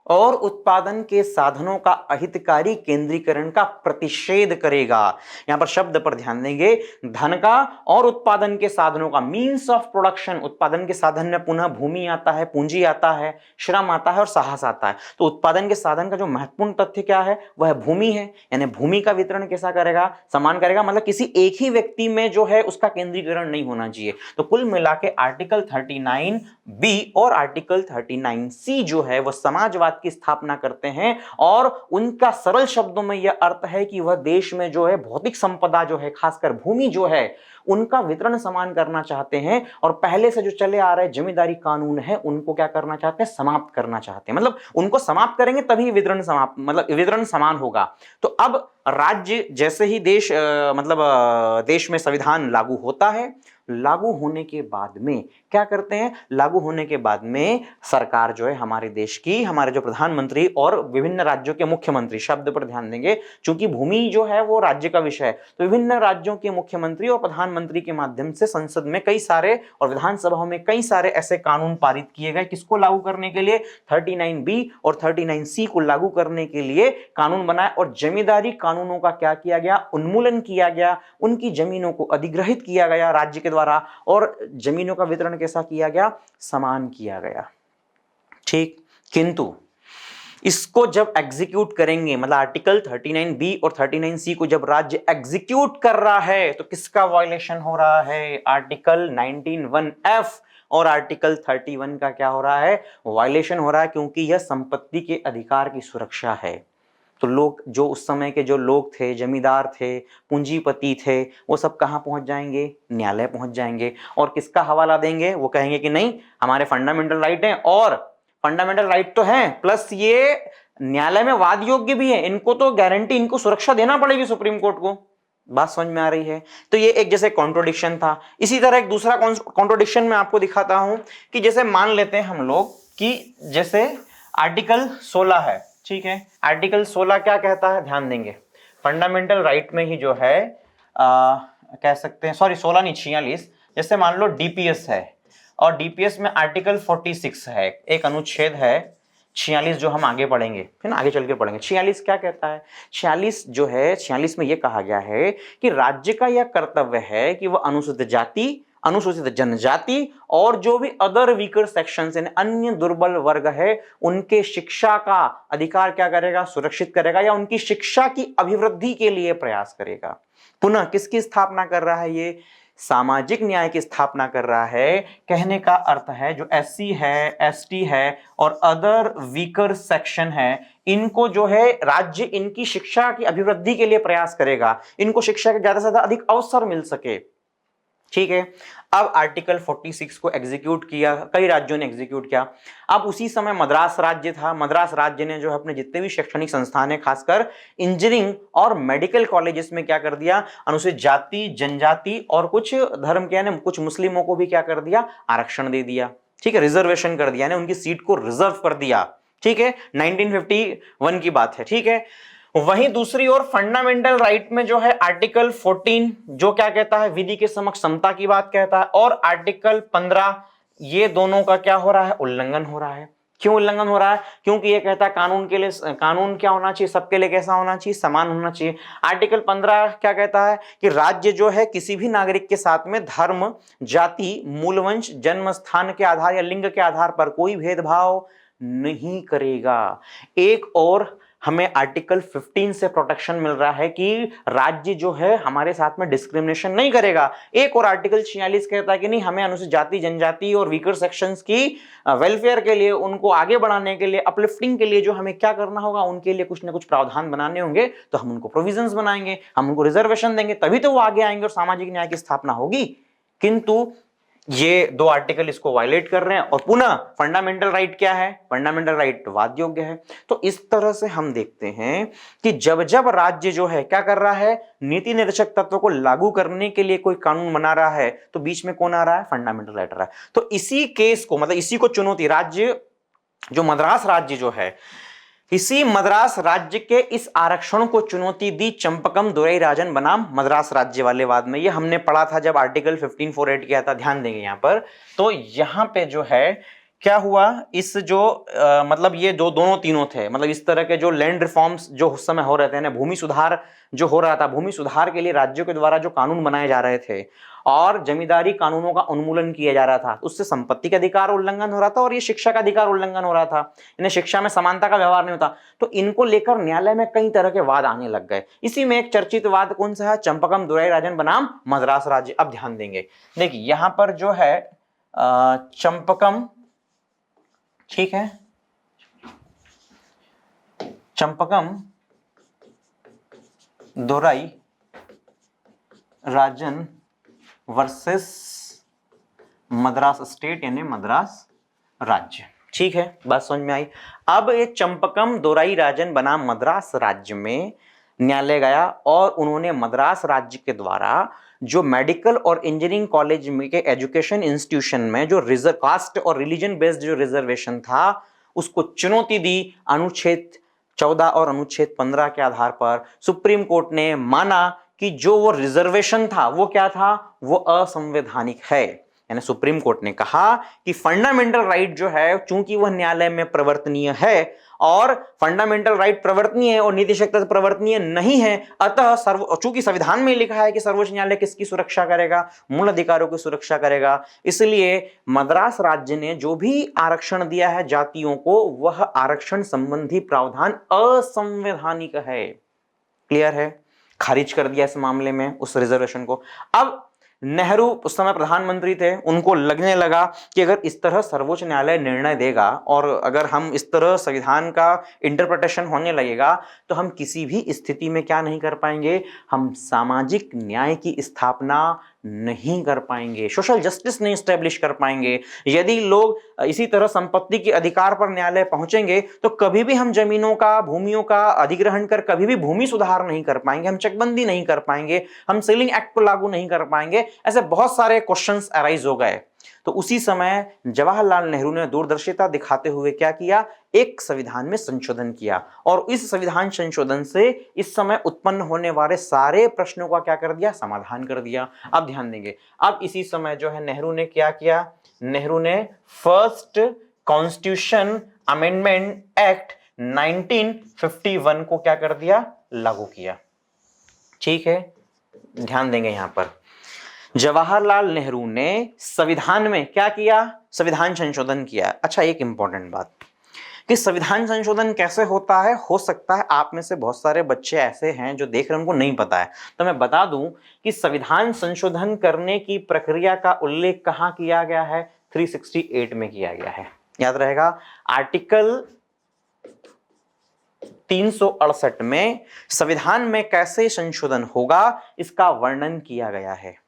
और उत्पादन के साधनों का अहितकारी केंद्रीकरण का प्रतिषेध करेगा। यहां पर शब्द पर ध्यान देंगे, धन का और उत्पादन के साधनों का, मींस ऑफ प्रोडक्शन। उत्पादन के साधन में पुनः भूमि आता है, पूंजी आता है, श्रम आता है और साहस आता है। तो उत्पादन के साधन का जो महत्वपूर्ण तथ्य क्या है? वह भूमि है। यानी भूमि का वितरण कैसा करेगा? समान करेगा। मतलब किसी एक ही व्यक्ति में जो है उसका केंद्रीकरण नहीं होना चाहिए। तो कुल मिला के आर्टिकल 39(b) और आर्टिकल 39(c) जो है वह समाजवाद की स्थापना करते हैं, और उनका सरल शब्दों में यह अर्थ है कि वह देश में जो है भौतिक संपदा जो है, खासकर भूमि जो है, उनका वितरण समान करना चाहते हैं, और पहले से जो चले आ रहे जमींदारी कानून है उनको क्या करना चाहते हैं? समाप्त करना चाहते हैं। मतलब उनको समाप्त करेंगे तभी वितरण समाप्त, मतलब वितरण समान होगा। तो अब राज्य जैसे ही देश में संविधान लागू होता है, लागू होने के बाद में क्या करते हैं? लागू होने के बाद में सरकार जो है हमारे देश की, हमारे जो प्रधानमंत्री और विभिन्न राज्यों के मुख्यमंत्री, शब्द पर ध्यान देंगे क्योंकि भूमि जो है वो राज्य का विषय है, तो विभिन्न राज्यों के मुख्यमंत्री और प्रधानमंत्री के माध्यम से संसद में कई सारे और विधानसभा में कई सारे ऐसे कानून पारित किए गए। किसको लागू करने के लिए? 39(b) और 39(c) को लागू करने के लिए कानून बनाए, और जमींदारी कानूनों का क्या किया गया? उन्मूलन किया गया। उनकी जमीनों को अधिग्रहित किया गया राज्य के द्वारा, और जमीनों का वितरण कैसा किया गया? समान किया गया। ठीक, किंतु इसको जब एग्जीक्यूट करेंगे, मतलब आर्टिकल 39(b) और 39(c) को जब राज्य एग्जीक्यूट कर रहा है तो किसका वायलेशन हो रहा है? आर्टिकल 19(1)(f) और आर्टिकल 31 का क्या हो रहा है? वायलेशन हो रहा है, क्योंकि यह संपत्ति के अधिकार की सुरक्षा है। तो लोग जो उस समय के जो लोग थे, जमींदार थे, पूंजीपति थे, वो सब कहाँ पहुंच जाएंगे? न्यायालय पहुंच जाएंगे और किसका हवाला देंगे? वो कहेंगे कि नहीं, हमारे फंडामेंटल राइट हैं और फंडामेंटल राइट तो हैं प्लस ये न्यायालय में वाद योग्य भी है, इनको तो गारंटी, इनको सुरक्षा देना पड़ेगी सुप्रीम कोर्ट को। बात समझ में आ रही है? तो ये एक जैसे कॉन्ट्रोडिक्शन था। इसी तरह एक दूसरा कॉन्ट्रोडिक्शन मैं आपको दिखाता हूं कि जैसे मान लेते हैं हम लोग कि जैसे आर्टिकल 16 है, ठीक है, आर्टिकल 16 क्या कहता है? ध्यान देंगे, फंडामेंटल राइट में ही जो है कह सकते हैं, सॉरी 16 नहीं 46, जैसे मान लो डीपीएस है और डीपीएस में आर्टिकल 46 है, एक अनुच्छेद है 46 जो हम आगे पढ़ेंगे, फिर ना आगे चल के पढ़ेंगे। 46 क्या कहता है? 46 जो है, 46 में यह कहा गया है कि राज्य का यह कर्तव्य है कि वह अनुसूचित जाति, अनुसूचित जनजाति और जो भी अदर वीकर सेक्शंस यानी अन्य दुर्बल वर्ग है उनके शिक्षा का अधिकार क्या करेगा? सुरक्षित करेगा या उनकी शिक्षा की अभिवृद्धि के लिए प्रयास करेगा। पुनः किसकी स्थापना कर रहा है? ये सामाजिक न्याय की स्थापना कर रहा है। कहने का अर्थ है जो एससी है, एसटी है और अदर वीकर सेक्शन है, इनको जो है राज्य इनकी शिक्षा की अभिवृद्धि के लिए प्रयास करेगा, इनको शिक्षा के ज्यादा से ज्यादा अधिक अवसर मिल सके, ठीक है। अब आर्टिकल 46 को एग्जीक्यूट किया, कई राज्यों ने एग्जीक्यूट किया। अब उसी समय मद्रास राज्य था, मद्रास राज्य ने जो है अपने जितने भी शैक्षणिक संस्थान है, खासकर इंजीनियरिंग और मेडिकल कॉलेजेस में क्या कर दिया? अनुसूचित जाति, जनजाति और कुछ धर्म के यानी कुछ मुस्लिमों को भी क्या कर दिया? आरक्षण दे दिया, ठीक है, रिजर्वेशन कर दिया, उनकी सीट को रिजर्व कर दिया, ठीक है। 1951 की बात है, ठीक है। वहीं दूसरी ओर फंडामेंटल राइट में जो है आर्टिकल 14 जो क्या कहता है? विधि के समक्ष समता की बात कहता है और आर्टिकल 15 ये दोनों का क्या हो रहा है? उल्लंघन हो रहा है। क्यों उल्लंघन हो रहा है? क्योंकि ये कहता है कानून के लिए, कानून क्या होना चाहिए? सबके लिए कैसा होना चाहिए? समान होना चाहिए। आर्टिकल 15 क्या कहता है कि राज्य जो है किसी भी नागरिक के साथ में धर्म, जाति, मूलवंश, जन्म स्थान के आधार या लिंग के आधार पर कोई भेदभाव नहीं करेगा। एक और हमें आर्टिकल 15 से प्रोटेक्शन मिल रहा है कि राज्य जो है हमारे साथ में डिस्क्रिमिनेशन नहीं करेगा। एक और आर्टिकल 46 कहता है कि नहीं, हमें अनुसूचित जाति, जनजाति और वीकर सेक्शंस की वेलफेयर के लिए, उनको आगे बढ़ाने के लिए, अपलिफ्टिंग के लिए जो हमें क्या करना होगा? उनके लिए कुछ ना कुछ प्रावधान बनाने होंगे, तो हम उनको प्रोविजंस बनाएंगे, हम उनको रिजर्वेशन देंगे, तभी तो वो आगे आएंगे और सामाजिक न्याय की स्थापना होगी। किंतु ये दो आर्टिकल इसको वायलेट कर रहे हैं और पुनः फंडामेंटल राइट क्या है? फंडामेंटल राइट वाद योग्य है। तो इस तरह से हम देखते हैं कि जब जब राज्य जो है क्या कर रहा है? नीति निर्देशक तत्व को लागू करने के लिए कोई कानून बना रहा है, तो बीच में कौन आ रहा है? फंडामेंटल राइट आ रहा है। तो इसी केस को, मतलब इसी को चुनौती, राज्य जो मद्रास राज्य जो है, इसी मद्रास राज्य के इस आरक्षण को चुनौती दी चंपकम दोरईराजन बनाम मद्रास राज्यवादेवाद में। ये हमने पढ़ा था जब आर्टिकल 1548 किया था, ध्यान देंगे यहां पर। तो यहां पे जो है क्या हुआ, इस जो मतलब ये जो दोनों तीनों थे, मतलब इस तरह के जो लैंड रिफॉर्म्स जो उस समय हो रहे थे ना, भूमि सुधार जो हो रहा था, भूमि सुधार के लिए राज्यों के द्वारा जो कानून बनाए जा रहे थे और जमींदारी कानूनों का उन्मूलन किया जा रहा था, उससे संपत्ति का अधिकार उल्लंघन हो रहा था और ये शिक्षा का अधिकार उल्लंघन हो रहा था। इन्हें शिक्षा में समानता का व्यवहार नहीं होता, तो इनको लेकर न्यायालय में कई तरह के वाद आने लग गए। इसी में एक चर्चित वाद कौन सा है? चंपकम दोरईराजन बनाम मद्रास राज्य। अब ध्यान देंगे, देखिए यहां पर जो है चंपकम, ठीक है, चंपकम दोरईराजन वर्सेस मद्रास स्टेट यानी मद्रास राज्य, ठीक है, बात समझ में आई। अब ये चंपकम दोरईराजन बनाम मद्रास राज्य में न्यायालय गया और उन्होंने मद्रास राज्य के द्वारा जो मेडिकल और इंजीनियरिंग कॉलेज में के एजुकेशन इंस्टीट्यूशन में जो रिजर्व कास्ट और रिलीजन बेस्ड जो रिजर्वेशन था उसको चुनौती दी। अनुच्छेद 14 और अनुच्छेद 15 के आधार पर सुप्रीम कोर्ट ने माना कि जो वो रिजर्वेशन था वो क्या था? वो असंवैधानिक है। यानी सुप्रीम कोर्ट ने कहा कि फंडामेंटल राइट जो है, चूंकि वह न्यायालय में प्रवर्तनीय है और फंडामेंटल राइट प्रवर्तनीय है और नीति शक्ति प्रवर्तनीय नहीं है, अतः चूंकि संविधान में लिखा है कि सर्वोच्च न्यायालय किसकी सुरक्षा करेगा? मूल अधिकारों की सुरक्षा करेगा। इसलिए मद्रास राज्य ने जो भी आरक्षण दिया है जातियों को, वह आरक्षण संबंधी प्रावधान असंवैधानिक है। क्लियर है? खारिज कर दिया इस मामले में उस रिजर्वेशन को। अब नेहरू उस समय प्रधानमंत्री थे, उनको लगने लगा कि अगर इस तरह सर्वोच्च न्यायालय निर्णय देगा और अगर हम इस तरह संविधान का इंटरप्रिटेशन होने लगेगा तो हम किसी भी स्थिति में क्या नहीं कर पाएंगे, हम सामाजिक न्याय की स्थापना नहीं कर पाएंगे, सोशल जस्टिस नहीं स्टैब्लिश कर पाएंगे। यदि लोग इसी तरह संपत्ति के अधिकार पर न्यायालय पहुंचेंगे तो कभी भी हम जमीनों का, भूमियों का अधिग्रहण कर कभी भी भूमि सुधार नहीं कर पाएंगे, हम चकबंदी नहीं कर पाएंगे, हम सीलिंग एक्ट को लागू नहीं कर पाएंगे। ऐसे बहुत सारे क्वेश्चंस अराइज हो गए। तो उसी समय जवाहरलाल नेहरू ने दूरदर्शिता दिखाते हुए क्या किया, एक संविधान में संशोधन किया और इस संविधान संशोधन से इस समय उत्पन्न होने वाले सारे प्रश्नों का क्या कर दिया, समाधान कर दिया। अब ध्यान देंगे, अब इसी समय जो है नेहरू ने क्या किया, नेहरू ने फर्स्ट कॉन्स्टिट्यूशन अमेंडमेंट एक्ट 1951 को क्या कर दिया, लागू किया। ठीक है, ध्यान देंगे यहां पर जवाहरलाल नेहरू ने संविधान में क्या किया, संविधान संशोधन किया। अच्छा, एक इंपॉर्टेंट बात कि संविधान संशोधन कैसे होता है, हो सकता है आप में से बहुत सारे बच्चे ऐसे हैं जो देख रहे हैं उनको नहीं पता है, तो मैं बता दूं कि संविधान संशोधन करने की प्रक्रिया का उल्लेख कहां किया गया है, 368 में किया गया है। याद रहेगा, आर्टिकल 368 में संविधान में कैसे संशोधन होगा इसका वर्णन किया गया है।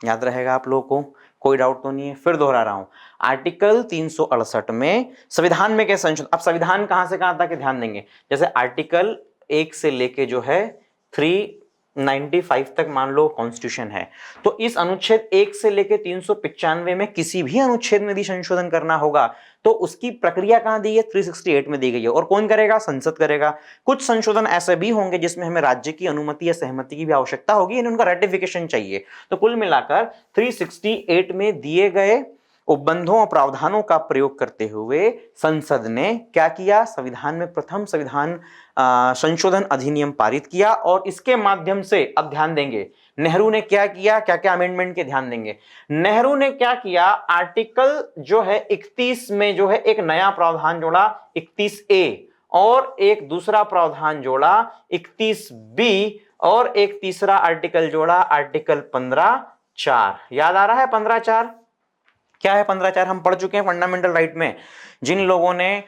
याद रहेगा आप लोगों को, कोई डाउट तो नहीं है, फिर दोहरा रहा हूं, आर्टिकल 368 में संविधान में कैसे संशोधन। अब संविधान कहां से कहां तक ध्यान देंगे, जैसे आर्टिकल 1 से लेके जो है 395 तक मान लो कॉन्स्टिट्यूशन है, तो इस अनुच्छेद 1 से लेके 395 में किसी भी अनुच्छेद में यदि संशोधन करना होगा तो उसकी प्रक्रिया कहां दी है, 368 में दी गई है। और कौन करेगा, संसद करेगा। कुछ संशोधन ऐसे भी होंगे जिसमें हमें राज्य की अनुमति या सहमति की भी आवश्यकता होगी, यानी उनका रेटिफिकेशन चाहिए। तो कुल मिलाकर 368 में दिए गए उपबंधों और प्रावधानों का प्रयोग करते हुए संसद ने क्या किया, संविधान में प्रथम संविधान संशोधन अधिनियम पारित किया। और इसके माध्यम से अब ध्यान देंगे नेहरू ने क्या किया, क्या क्या अमेंडमेंट के ध्यान देंगे। नेहरू ने क्या किया, आर्टिकल जो है 31 में जो है एक नया प्रावधान जोड़ा 31A, और एक दूसरा प्रावधान जोड़ा 31B, और एक तीसरा आर्टिकल जोड़ा आर्टिकल 15(4). याद आ रहा है 15(4) क्या है? 15(4) हम पढ़ चुके हैं फंडामेंटल राइट में। जिन लोगों ने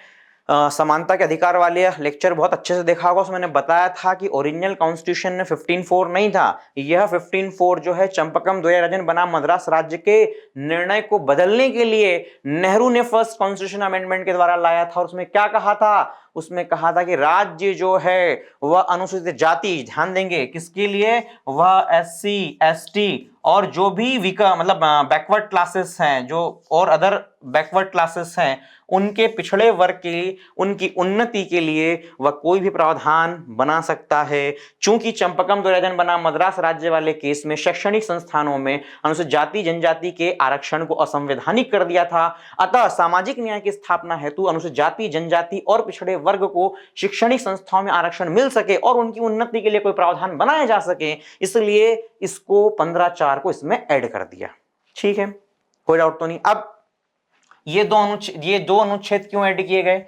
समानता के अधिकार वाले लेक्चर बहुत अच्छे से देखा होगा, उसमें मैंने बताया था कि ओरिजिनल कॉन्स्टिट्यूशन में 15(4) नहीं था, यह 15(4) जो है चंपकम द्वैराजन बनाम मद्रास राज्य के निर्णय को बदलने के लिए नेहरू ने फर्स्ट कॉन्स्टिट्यूशन अमेंडमेंट के द्वारा लाया था। और उसमें क्या कहा था, उसमें कहा था कि राज्य जो है वह अनुसूचित जाति, ध्यान देंगे किसके लिए, वह SC ST और जो भी मतलब बैकवर्ड क्लासेस हैं, जो और अदर बैकवर्ड क्लासेस हैं, उनके पिछड़े वर्ग की उनकी उन्नति के लिए वह कोई भी प्रावधान बना सकता है। चूंकि चंपकम द्वैराजन बनाम मद्रास राज्य वाले केस में शैक्षणिक संस्थानों में अनुसूचित जाति जनजाति के आरक्षण को असंवैधानिक कर दिया था, अतः सामाजिक न्याय की स्थापना हेतु अनुसूचित जाति जनजाति और पिछड़े वर्ग को शैक्षणिक संस्थाओं में आरक्षण मिल सके और उनकी उन्नति के लिए कोई प्रावधान बनाया जा सके, इसलिए इसको 15(4) को इसमें ऐड कर दिया। ठीक है, कोई डाउट तो नहीं। अब ये दो अनुच्छेद क्यों ऐड किए गए,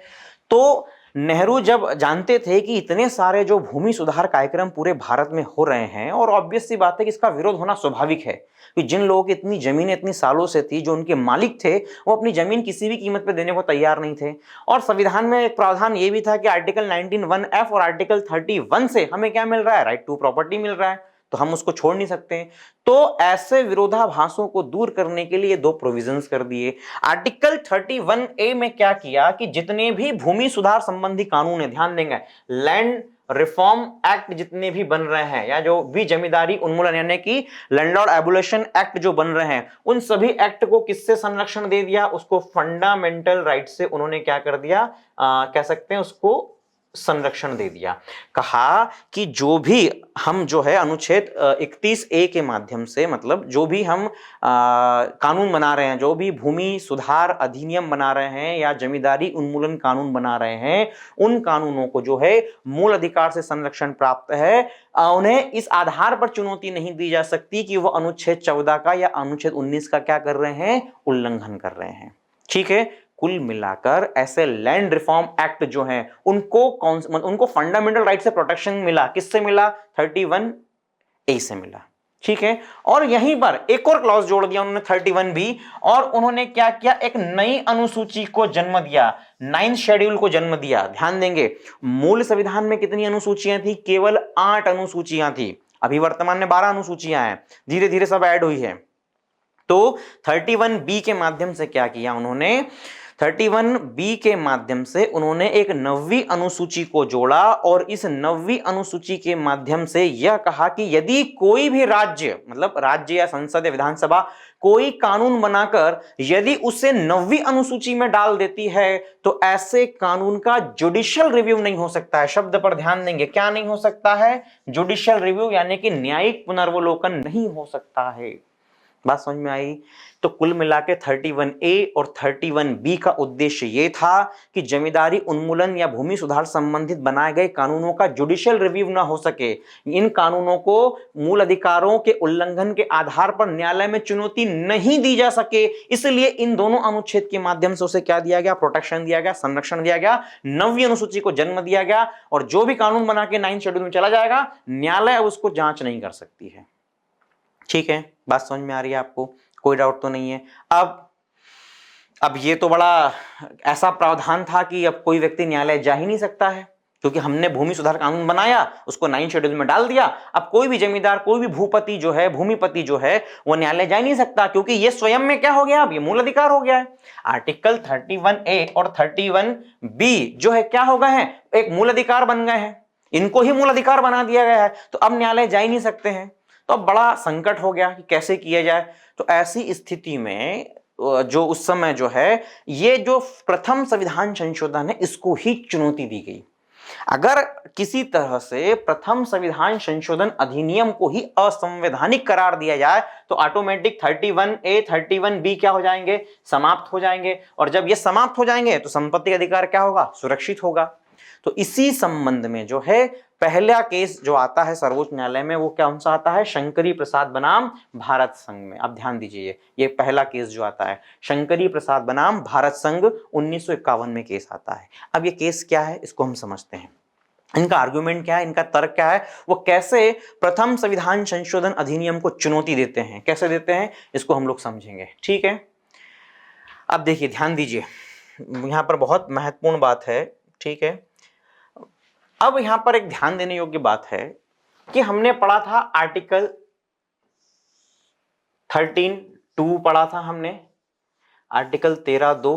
तो नेहरू जब जानते थे कि इतने सारे जो भूमि सुधार कार्यक्रम पूरे भारत में हो रहे हैं, और ऑब्वियस सी बात है कि इसका विरोध होना स्वाभाविक है कि जिन लोगों की इतनी जमीनें इतनी सालों से थी, जो उनके मालिक थे, वो अपनी जमीन किसी भी कीमत पर देने को तैयार नहीं थे। और संविधान में एक प्रावधान ये भी था कि आर्टिकल 19(1)(f) और आर्टिकल 31 से हमें क्या मिल रहा है, राइट टू प्रॉपर्टी मिल रहा है, तो हम उसको छोड़ नहीं सकते। तो ऐसे विरोधाभासों को दूर करने के लिए दो प्रोविजंस कर दिए। आर्टिकल 31A में क्या किया कि जितने भी भूमि सुधार संबंधी कानून है, ध्यान देंगे, लैंड रिफॉर्म एक्ट जितने भी बन रहे हैं, या जो भी जमींदारी उन्मूलन यानी कि लैंडलॉर्ड एबोलिशन एक्ट जो बन रहे हैं, उन सभी एक्ट को किससे संरक्षण दे दिया, उसको फंडामेंटल राइट से उन्होंने क्या कर दिया, कह सकते हैं उसको संरक्षण दे दिया। कहा कि जो भी हम जो है अनुच्छेद 31A के माध्यम से, मतलब जो भी हम कानून बना रहे हैं, जो भी भूमि सुधार अधिनियम बना रहे हैं या जमींदारी उन्मूलन कानून बना रहे हैं, उन कानूनों को जो है मूल अधिकार से संरक्षण प्राप्त है। उन्हें इस आधार पर चुनौती नहीं दी जा सकती कि वह अनुच्छेद 14 का या अनुच्छेद 19 का क्या कर रहे हैं, उल्लंघन कर रहे हैं। ठीक है, कुल मिलाकर ऐसे लैंड रिफॉर्म एक्ट जो हैं उनको फंडामेंटल राइट से प्रोटेक्शन मिला। किससे मिला? 31A से मिला। ठीक है। और यहीं पर एक और क्लॉज जोड़ दिया उन्होंने 31B, और उन्होंने क्या किया, एक नई अनुसूची को जन्म दिया, 9th शेड्यूल को जन्म दिया। ध्यान देंगे, मूल संविधान में कितनी अनुसूचियां थी, केवल 8 अनुसूचियां थी। अभी वर्तमान में 12 अनुसूचियां हैं, धीरे धीरे सब ऐड हुई है। तो 31B के माध्यम से क्या किया उन्होंने, 31B के माध्यम से उन्होंने एक 9वीं अनुसूची को जोड़ा, और इस 9वीं अनुसूची के माध्यम से यह कहा कि यदि कोई भी राज्य, मतलब राज्य या संसद या विधानसभा कोई कानून बनाकर यदि उसे 9वीं अनुसूची में डाल देती है, तो ऐसे कानून का जुडिशियल रिव्यू नहीं हो सकता है। शब्द पर ध्यान देंगे, क्या नहीं हो सकता है, जुडिशियल रिव्यू, यानी कि न्यायिक पुनर्वलोकन नहीं हो सकता है। बात समझ में आई। तो कुल मिला के 31A और 31B का उद्देश्य यह था कि जमींदारी उन्मूलन या भूमि सुधार संबंधित बनाए गए कानूनों का जुडिशियल रिव्यू ना हो सके, इन कानूनों को मूल अधिकारों के उल्लंघन के आधार पर न्यायालय में चुनौती नहीं दी जा सके, इसलिए इन दोनों अनुच्छेद के माध्यम से उसे क्या दिया गया, प्रोटेक्शन दिया गया, संरक्षण दिया गया, 9वीं अनुसूची को जन्म दिया गया, और जो भी कानून बना के 9th शेड्यूल में चला जाएगा, न्यायालय अब उसको जांच नहीं कर सकती है। ठीक है, बात समझ में आ रही है आपको, कोई डाउट तो नहीं है। अब ये तो बड़ा ऐसा प्रावधान था कि अब कोई व्यक्ति न्यायालय जा ही नहीं सकता है, क्योंकि हमने भूमि सुधार कानून बनाया, उसको 9th शेड्यूल में डाल दिया। अब कोई भी जमींदार, कोई भी भूपति जो है, भूमिपति जो है, वो न्यायालय जा ही नहीं सकता, क्योंकि ये स्वयं में क्या हो गया, अब ये मूल अधिकार हो गया है। आर्टिकल 31A और 31B जो है क्या हो गए हैं, एक मूल अधिकार बन गए हैं, इनको ही मूल अधिकार बना दिया गया है, तो अब न्यायालय जा ही नहीं सकते हैं। तो अब बड़ा संकट हो गया कि कैसे किया जाए। तो ऐसी स्थिति में जो उस समय जो है, ये जो प्रथम संविधान संशोधन है, इसको ही चुनौती दी गई। अगर किसी तरह से प्रथम संविधान संशोधन अधिनियम को ही असंवैधानिक करार दिया जाए, तो ऑटोमेटिक 31A 31B क्या हो जाएंगे, समाप्त हो जाएंगे, और जब ये समाप्त हो जाएंगे तो संपत्ति अधिकार क्या होगा, सुरक्षित होगा। तो इसी संबंध में जो है पहला केस जो आता है सर्वोच्च न्यायालय में, वो कौन सा आता है, शंकरी प्रसाद बनाम भारत संघ में। अब ध्यान दीजिए, ये पहला केस जो आता है शंकरी प्रसाद बनाम भारत संघ 1951 में केस आता है। अब ये केस क्या है, इसको हम समझते हैं, इनका आर्गुमेंट क्या है, इनका तर्क क्या है, वो कैसे प्रथम संविधान संशोधन अधिनियम को चुनौती देते हैं, कैसे देते हैं, इसको हम लोग समझेंगे। ठीक है, अब देखिए, ध्यान दीजिए, यहां पर बहुत महत्वपूर्ण बात है। ठीक है, अब यहां पर एक ध्यान देने योग्य बात है कि हमने पढ़ा था आर्टिकल 13(2) पढ़ा था हमने, आर्टिकल 13(2),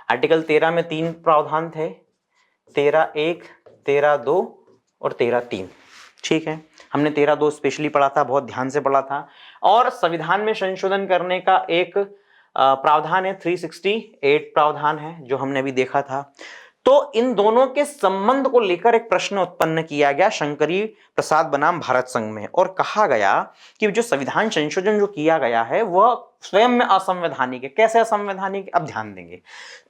आर्टिकल 13 में 3 प्रावधान थे, 13(1), 13(2) और 13(3). ठीक है, हमने 13(2) स्पेशली पढ़ा था, बहुत ध्यान से पढ़ा था। और संविधान में संशोधन करने का एक प्रावधान है, 368 प्रावधान है, जो हमने अभी देखा था। तो इन दोनों के संबंध को लेकर एक प्रश्न उत्पन्न किया गया शंकरी प्रसाद बनाम भारत संघ में, और कहा गया कि जो संविधान संशोधन जो किया गया है वह स्वयं में असंवैधानिक है। कैसे असंवैधानिक, अब ध्यान देंगे,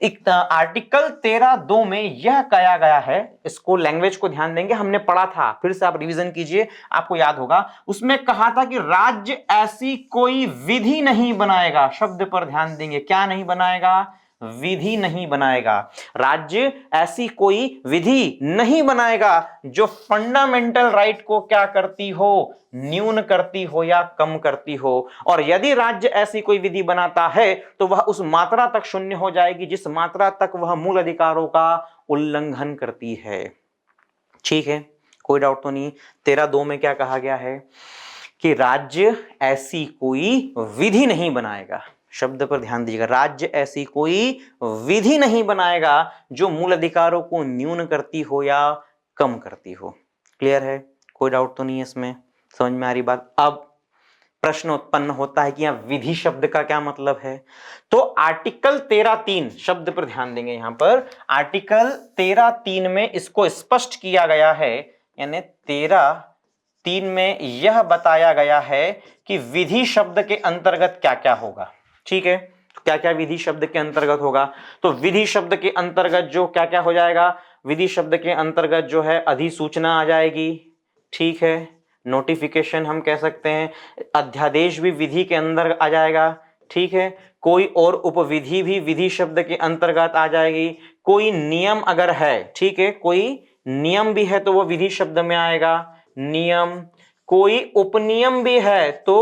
एक आर्टिकल 13(2) में यह कहा गया है, इसको लैंग्वेज को ध्यान देंगे, हमने पढ़ा था, फिर से आप रिवीजन कीजिए, आपको याद होगा। उसमें कहा था कि राज्य ऐसी कोई विधि नहीं बनाएगा, शब्द पर ध्यान देंगे, क्या नहीं बनाएगा, विधि नहीं बनाएगा, राज्य ऐसी कोई विधि नहीं बनाएगा जो फंडामेंटल राइट को क्या करती हो, न्यून करती हो या कम करती हो, और यदि राज्य ऐसी कोई विधि बनाता है तो वह उस मात्रा तक शून्य हो जाएगी जिस मात्रा तक वह मूल अधिकारों का उल्लंघन करती है। ठीक है, कोई डाउट तो नहीं। 13(2) में क्या कहा गया है कि राज्य ऐसी कोई विधि नहीं बनाएगा, शब्द पर ध्यान दीजिएगा, राज्य ऐसी कोई विधि नहीं बनाएगा जो मूल अधिकारों को न्यून करती हो या कम करती हो। क्लियर है, कोई डाउट तो नहीं है इसमें, समझ में आ रही बात। अब प्रश्न उत्पन्न होता है कि यहां विधि शब्द का क्या मतलब है। तो आर्टिकल 13(3) शब्द पर ध्यान देंगे, यहां पर आर्टिकल 13(3) में इसको स्पष्ट किया गया है, यानी 13(3) में यह बताया गया है कि विधि शब्द के अंतर्गत क्या क्या होगा। ठीक है, तो क्या क्या विधि शब्द के अंतर्गत होगा, तो विधि शब्द के अंतर्गत जो क्या क्या हो जाएगा, विधि शब्द के अंतर्गत जो है अधिसूचना आ जाएगी। ठीक है, नोटिफिकेशन हम कह सकते हैं, अध्यादेश भी विधि के अंदर आ जाएगा। ठीक है, कोई और उपविधि भी विधि शब्द के अंतर्गत आ जाएगी, कोई नियम अगर है, ठीक है, कोई नियम भी है तो वो विधि शब्द में आएगा, नियम, कोई उपनियम भी है तो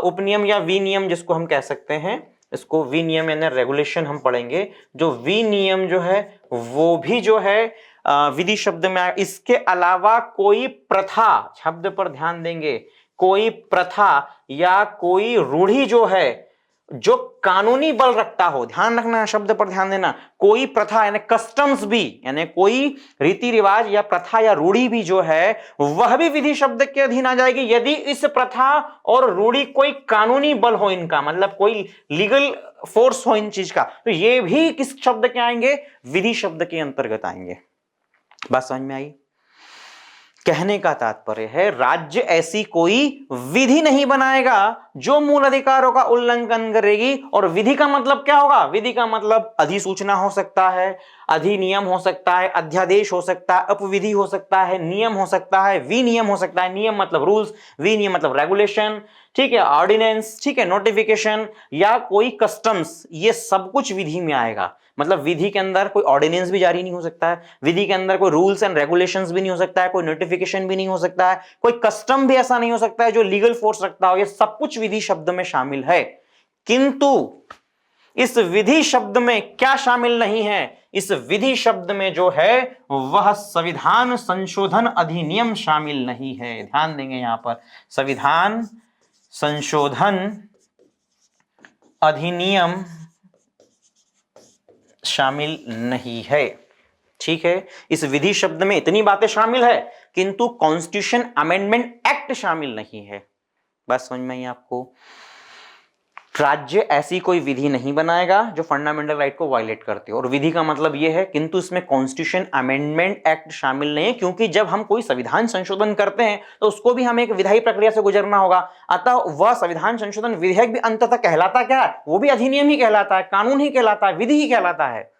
उपनियम या विनियम जिसको हम कह सकते हैं, इसको विनियम यानी रेगुलेशन हम पढ़ेंगे। जो विनियम जो है वो भी जो है विधि शब्द में आए। इसके अलावा कोई प्रथा, शब्द पर ध्यान देंगे, कोई प्रथा या कोई रूढ़ी जो है जो कानूनी बल रखता हो, ध्यान रखना, शब्द पर ध्यान देना, कोई प्रथा यानी कस्टम्स भी, यानी कोई रीति रिवाज या प्रथा या रूढ़ी भी जो है वह भी विधि शब्द के अधीन आ जाएगी यदि इस प्रथा और रूढ़ी कोई कानूनी बल हो, इनका मतलब कोई लीगल फोर्स हो इन चीज का, तो ये भी किस शब्द के आएंगे? विधि शब्द के अंतर्गत आएंगे। बात समझ में आई? कहने का तात्पर्य है राज्य ऐसी कोई विधि नहीं बनाएगा जो मूल अधिकारों का उल्लंघन करेगी। और विधि का मतलब क्या होगा? विधि का मतलब अधिसूचना हो सकता है, अधिनियम हो सकता है, अध्यादेश हो सकता है, अपविधि हो सकता है, नियम हो सकता है, विनियम हो सकता है। नियम मतलब रूल्स, विनियम मतलब रेगुलेशन, ठीक है, ऑर्डिनेंस, ठीक है, नोटिफिकेशन या कोई कस्टम्स, ये सब कुछ विधि में आएगा। मतलब विधि के अंदर कोई ऑर्डिनेंस भी जारी नहीं हो सकता है, विधि के अंदर कोई रूल्स एंड रेगुलेशंस भी नहीं हो सकता है, कोई नोटिफिकेशन भी नहीं हो सकता है, कोई कस्टम भी ऐसा नहीं हो सकता है जो लीगल फोर्स रखता हो। ये सब कुछ विधि शब्द में शामिल है। किंतु इस विधि शब्द में क्या शामिल नहीं है? इस विधि शब्द में जो है वह संविधान संशोधन अधिनियम शामिल नहीं है। ध्यान देंगे यहां पर, संविधान संशोधन अधिनियम शामिल नहीं है। ठीक है, इस विधि शब्द में इतनी बातें शामिल है किंतु कॉन्स्टिट्यूशन अमेंडमेंट एक्ट शामिल नहीं है। बस समझ में आई आपको? राज्य ऐसी कोई विधि नहीं बनाएगा जो फंडामेंटल राइट को वायलेट करती हो, और विधि का मतलब यह है, किंतु इसमें कॉन्स्टिट्यूशन अमेंडमेंट एक्ट शामिल नहीं है, क्योंकि जब हम कोई संविधान संशोधन करते हैं तो उसको भी हमें एक विधायी प्रक्रिया से गुजरना होगा। अतः वह संविधान संशोधन विधेयक भी अंततः कहलाता क्या है? वो भी अधिनियम ही कहलाता है, कानून ही कहलाता है, विधि ही कहलाता है।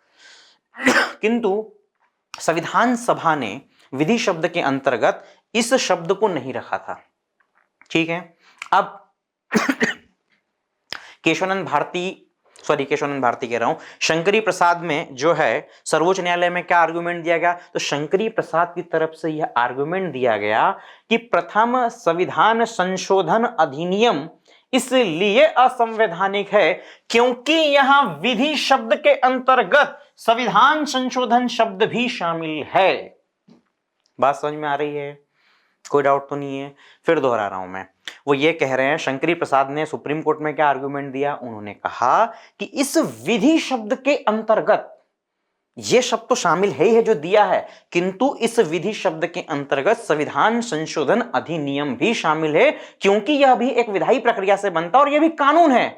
किंतु संविधान सभा ने विधि शब्द के अंतर्गत इस शब्द को नहीं रखा था। ठीक है, अब केशवानंद भारती कह रहा हूं, शंकरी प्रसाद में जो है सर्वोच्च न्यायालय में क्या आर्गुमेंट दिया गया? तो शंकरी प्रसाद की तरफ से यह आर्गुमेंट दिया गया कि प्रथम संविधान संशोधन अधिनियम इसलिए असंवैधानिक है क्योंकि यहां विधि शब्द के अंतर्गत संविधान संशोधन शब्द भी शामिल है। बात समझ में आ रही है? कोई डाउट तो नहीं है? फिर दोहरा रहा हूं मैं। वो ये कह रहे हैं, शंकरी प्रसाद ने सुप्रीम कोर्ट में क्या आर्गुमेंट दिया? उन्होंने कहा कि इस विधि शब्द के अंतर्गत ये शब्द तो शामिल है ही है जो दिया है, किंतु इस विधि शब्द के अंतर्गत संविधान संशोधन अधिनियम भी शामिल है क्योंकि यह भी एक विधायी प्रक्रिया से बनता और यह भी कानून है,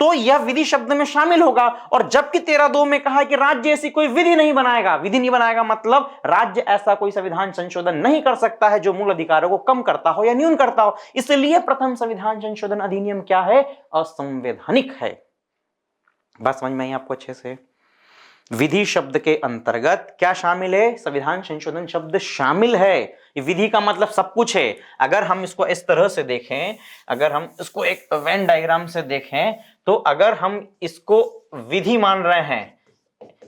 तो यह विधि शब्द में शामिल होगा। और जबकि 13(2) में कहा है कि राज्य ऐसी कोई विधि नहीं बनाएगा। विधि नहीं बनाएगा मतलब राज्य ऐसा कोई संविधान संशोधन नहीं कर सकता है जो मूल अधिकारों को कम करता हो या न्यून करता हो। इसलिए प्रथम संविधान संशोधन अधिनियम क्या है? असंवैधानिक है। बात समझ में आई आपको अच्छे से? विधि शब्द के अंतर्गत क्या शामिल है? संविधान संशोधन शब्द शामिल है। विधि का मतलब सब कुछ है। अगर हम इसको इस तरह से देखें, अगर हम इसको एक वेन डायग्राम से देखें, तो अगर हम इसको विधि मान रहे हैं,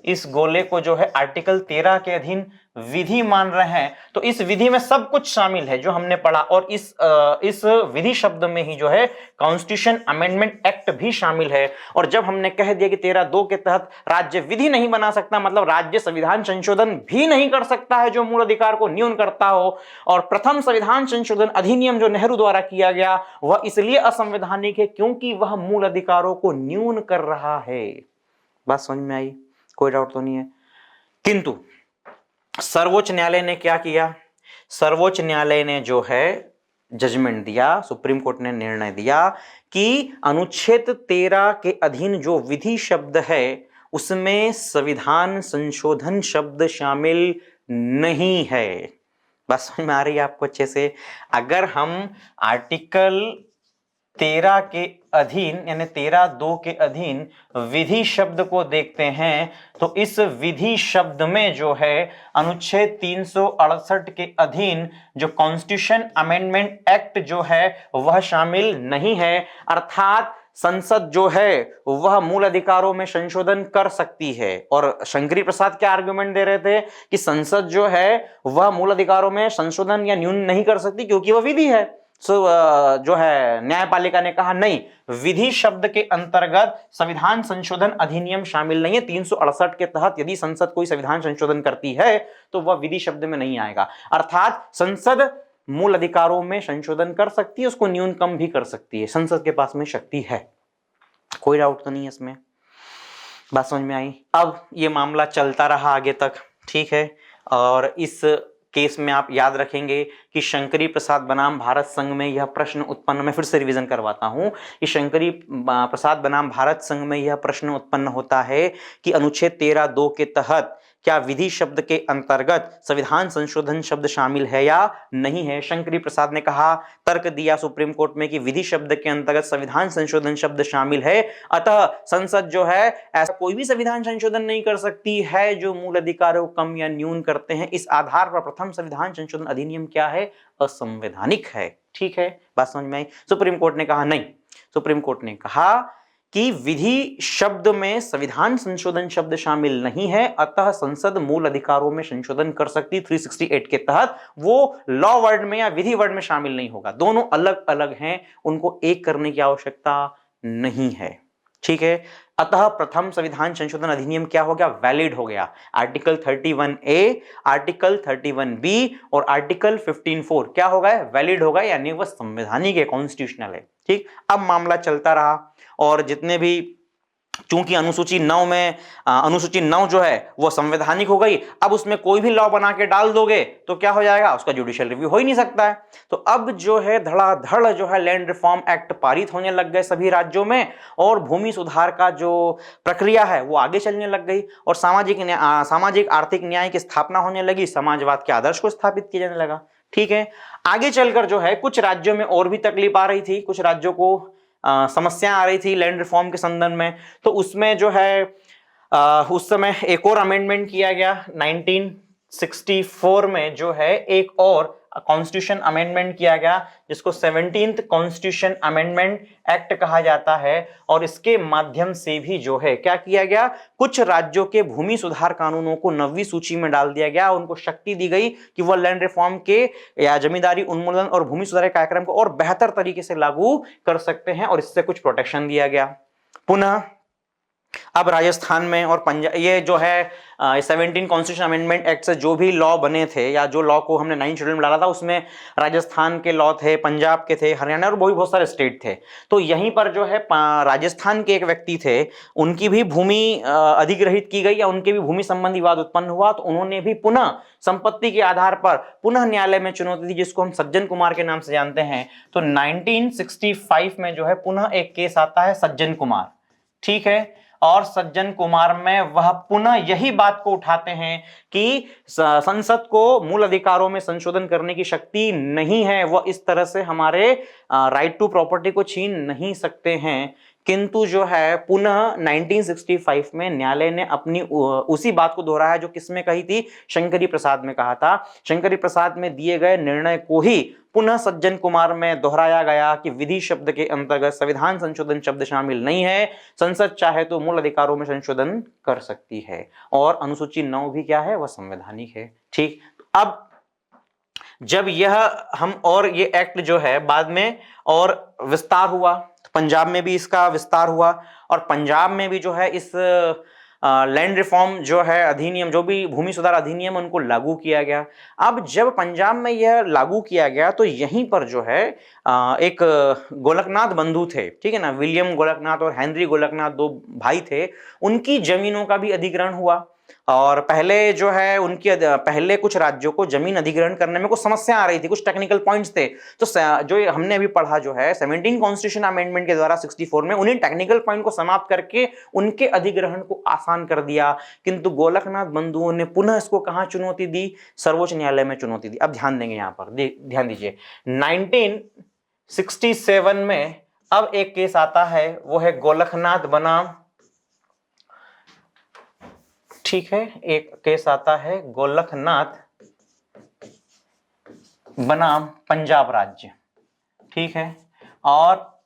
इस गोले को जो है आर्टिकल 13 के अधीन विधि मान रहे हैं, तो इस विधि में सब कुछ शामिल है जो हमने पढ़ा। और इस विधि शब्द में ही जो है कॉन्स्टिट्यूशन अमेंडमेंट एक्ट भी शामिल है। और जब हमने कह दिया कि 13(2) के तहत राज्य विधि नहीं बना सकता, मतलब राज्य संविधान संशोधन भी नहीं कर सकता है जो मूल अधिकार को न्यून करता हो। और प्रथम संविधान संशोधन अधिनियम जो नेहरू द्वारा किया गया वह इसलिए असंवैधानिक है क्योंकि वह मूल अधिकारों को न्यून कर रहा है। बात समझ में आई? कोई डाउट तो नहीं है? किंतु सर्वोच्च न्यायालय ने क्या किया? सर्वोच्च न्यायालय ने जो है जजमेंट दिया, सुप्रीम कोर्ट ने निर्णय दिया कि अनुच्छेद 13 के अधीन जो विधि शब्द है उसमें संविधान संशोधन शब्द शामिल नहीं है। बस समझ में आ रही है आपको अच्छे से? अगर हम आर्टिकल 13 के अधीन यानी 13(2) के अधीन विधि शब्द को देखते हैं तो इस विधि शब्द में जो है अनुच्छेद 368 के अधीन जो कॉन्स्टिट्यूशन अमेंडमेंट एक्ट जो है वह शामिल नहीं है। अर्थात संसद जो है वह मूल अधिकारों में संशोधन कर सकती है। और शंकरी प्रसाद क्या आर्गुमेंट दे रहे थे कि संसद जो है वह मूल अधिकारों में संशोधन या न्यून नहीं कर सकती क्योंकि वह विधि है। जो है न्यायपालिका ने कहा नहीं, विधि शब्द के अंतर्गत संविधान संशोधन अधिनियम शामिल नहीं है। 368 के तहत यदि संसद कोई संविधान संशोधन करती है तो वह विधि शब्द में नहीं आएगा। अर्थात संसद मूल अधिकारों में संशोधन कर सकती है, उसको न्यूनतम भी कर सकती है, संसद के पास में शक्ति है। कोई डाउट तो नहीं है इसमें, बात समझ में आई। अब ये मामला चलता रहा आगे तक, ठीक है। और इस केस में आप याद रखेंगे कि शंकरी प्रसाद बनाम भारत संघ में यह प्रश्न उत्पन्न, मैं फिर से रिवीजन करवाता हूं कि शंकरी प्रसाद बनाम भारत संघ में यह प्रश्न उत्पन्न होता है कि अनुच्छेद 13(2) के तहत क्या विधि शब्द के अंतर्गत संविधान संशोधन शब्द शामिल है या नहीं है। शंकरी प्रसाद ने कहा, तर्क दिया सुप्रीम कोर्ट में कि विधि शब्द के अंतर्गत संविधान संशोधन शब्द शामिल है, अतः संसद जो है ऐसा कोई भी संविधान संशोधन नहीं कर सकती है जो मूल अधिकारों को कम या न्यून करते हैं। इस आधार पर प्रथम संविधान संशोधन अधिनियम क्या है, असंवैधानिक है। ठीक है, बात समझ में आई। सुप्रीम कोर्ट ने कहा नहीं, सुप्रीम कोर्ट ने कहा कि विधि शब्द में संविधान संशोधन शब्द शामिल नहीं है, अतः संसद मूल अधिकारों में संशोधन कर सकती 368 के तहत, वो लॉ वर्ड में या विधि वर्ड में शामिल नहीं होगा। दोनों अलग अलग हैं, उनको एक करने की आवश्यकता नहीं है। ठीक है, अतः प्रथम संविधान संशोधन अधिनियम क्या हो गया, वैलिड हो गया। आर्टिकल 31A, आर्टिकल 31B और आर्टिकल 15(4) क्या हो गए, वैलिड हो गए, यानी वह संवैधानिक है, कॉन्स्टिट्यूशनल है। ठीक, अब मामला चलता रहा और जितने भी, चूंकि अनुसूची 9 में अनुसूची 9 जो है वो संवैधानिक हो गई, अब उसमें कोई भी लॉ बना के डाल दोगे तो क्या हो जाएगा, उसका जुडिशियल रिव्यू हो ही नहीं सकता है। तो अब जो है धड़ाधड़ जो है लैंड रिफॉर्म एक्ट पारित होने लग गए सभी राज्यों में, और भूमि सुधार का जो प्रक्रिया है वो आगे चलने लग गई, और सामाजिक आर्थिक न्याय की स्थापना होने लगी, समाजवाद के आदर्श को स्थापित किया जाने लगा। ठीक है, आगे चलकर जो है कुछ राज्यों में और भी तकलीफ आ रही थी, कुछ राज्यों को समस्या आ रही थी लैंड रिफॉर्म के संदर्भ में, तो उसमें जो है उस समय एक और अमेंडमेंट किया गया 1964 में, जो है एक और कॉन्स्टिट्यूशन अमेंडमेंट किया गया जिसको 17th कॉन्स्टिट्यूशन अमेंडमेंट एक्ट कहा जाता है। और इसके माध्यम से भी जो है क्या किया गया, कुछ राज्यों के भूमि सुधार कानूनों को 9वीं सूची में डाल दिया गया, उनको शक्ति दी गई कि वह लैंड रिफॉर्म के या जमींदारी उन्मूलन और भूमि सुधार कार्यक्रम को और बेहतर तरीके से लागू कर सकते हैं, और इससे कुछ प्रोटेक्शन दिया गया। पुनः अब राजस्थान में और पंजाब, ये जो है 17 कॉन्स्टिट्यूशन अमेंडमेंट एक्ट से जो भी लॉ बने थे या जो लॉ को हमने 9 शेड्यूल में डाला था, उसमें राजस्थान के लॉ थे, पंजाब के थे, हरियाणा और बहुत सारे स्टेट थे। तो यहीं पर जो है राजस्थान के एक व्यक्ति थे, उनकी भी भूमि अधिग्रहित की गई या उनके भी भूमि संबंधी विवाद उत्पन्न हुआ, तो उन्होंने भी पुनः संपत्ति के आधार पर पुनः न्यायालय में चुनौती दी, जिसको हम सज्जन कुमार के नाम से जानते हैं। तो 1965 में जो है पुनः एक केस आता है सज्जन कुमार। ठीक है, और सज्जन कुमार में वह पुनः यही बात को उठाते हैं कि संसद को मूल अधिकारों में संशोधन करने की शक्ति नहीं है, वह इस तरह से हमारे राइट टू प्रॉपर्टी को छीन नहीं सकते हैं। किंतु जो है पुनः 1965 में न्यायालय ने अपनी उसी बात को दोहराया जो किसमें कही थी, शंकरी प्रसाद में कहा था। शंकरी प्रसाद में दिए गए निर्णय को ही पुनः सज्जन कुमार में दोहराया गया कि विधि शब्द के अंतर्गत संविधान संशोधन शब्द शामिल नहीं है, संसद चाहे तो मूल अधिकारों में संशोधन कर सकती है, और अनुसूची 9 भी क्या है, वह संवैधानिक है। ठीक, अब जब यह हम और ये एक्ट जो है बाद में और विस्तार हुआ, पंजाब में भी इसका विस्तार हुआ, और पंजाब में भी जो है इस लैंड रिफॉर्म जो है अधिनियम, जो भी भूमि सुधार अधिनियम, उनको लागू किया गया। अब जब पंजाब में यह लागू किया गया तो यहीं पर जो है एक गोलकनाथ बंधु थे, ठीक है ना, विलियम गोलकनाथ और हेनरी गोलकनाथ, दो भाई थे, उनकी जमीनों का भी अधिग्रहण हुआ। और पहले जो है उनकी पहले कुछ राज्यों को जमीन अधिग्रहण करने में कुछ समस्या आ रही थी, कुछ टेक्निकल पॉइंट्स थे, तो जो हमने अभी पढ़ा जो है 17 कॉन्स्टिट्यूशन अमेंडमेंट के द्वारा 64 में उन्हीं टेक्निकल पॉइंट को समाप्त करके उनके अधिग्रहण को आसान कर दिया। किंतु गोलकनाथ बंधुओं ने पुनः इसको कहां चुनौती दी, सर्वोच्च न्यायालय में चुनौती दी। अब ध्यान देंगे, यहां पर ध्यान दीजिए, 1967 में अब एक केस आता है, वो है गोलकनाथ बनाम, ठीक है, एक केस आता है गोलकनाथ बनाम पंजाब राज्य। ठीक है, और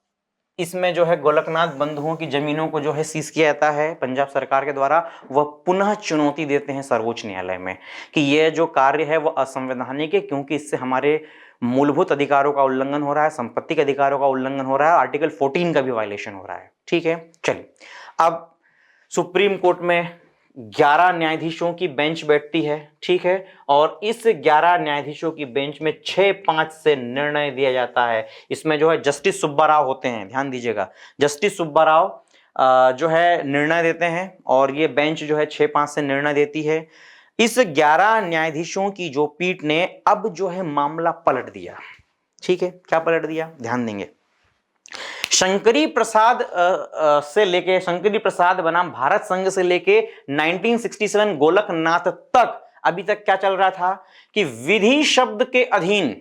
इसमें जो है गोलकनाथ बंधुओं की जमीनों को जो है सीज किया जाता है पंजाब सरकार के द्वारा। वह पुनः चुनौती देते हैं सर्वोच्च न्यायालय में कि यह जो कार्य है वह असंवैधानिक है, क्योंकि इससे हमारे मूलभूत अधिकारों का उल्लंघन हो रहा है, संपत्ति के अधिकारों का उल्लंघन हो रहा है, आर्टिकल 14 का भी वायलेशन हो रहा है। ठीक है, चलिए अब सुप्रीम कोर्ट में 11 न्यायाधीशों की बेंच बैठती है। ठीक है, और इस 11 न्यायाधीशों की बेंच में 6-5 से निर्णय दिया जाता है। इसमें जो है जस्टिस सुब्बा राव होते हैं, ध्यान दीजिएगा, जस्टिस सुब्बा राव जो है निर्णय देते हैं और ये बेंच जो है 6-5 से निर्णय देती है। इस 11 न्यायाधीशों की जो पीठ ने अब जो है मामला पलट दिया। ठीक है, क्या पलट दिया, ध्यान देंगे। शंकरी प्रसाद बनाम भारत संघ से लेके 1967 गोलकनाथ तक अभी तक क्या चल रहा था कि विधि शब्द के अधीन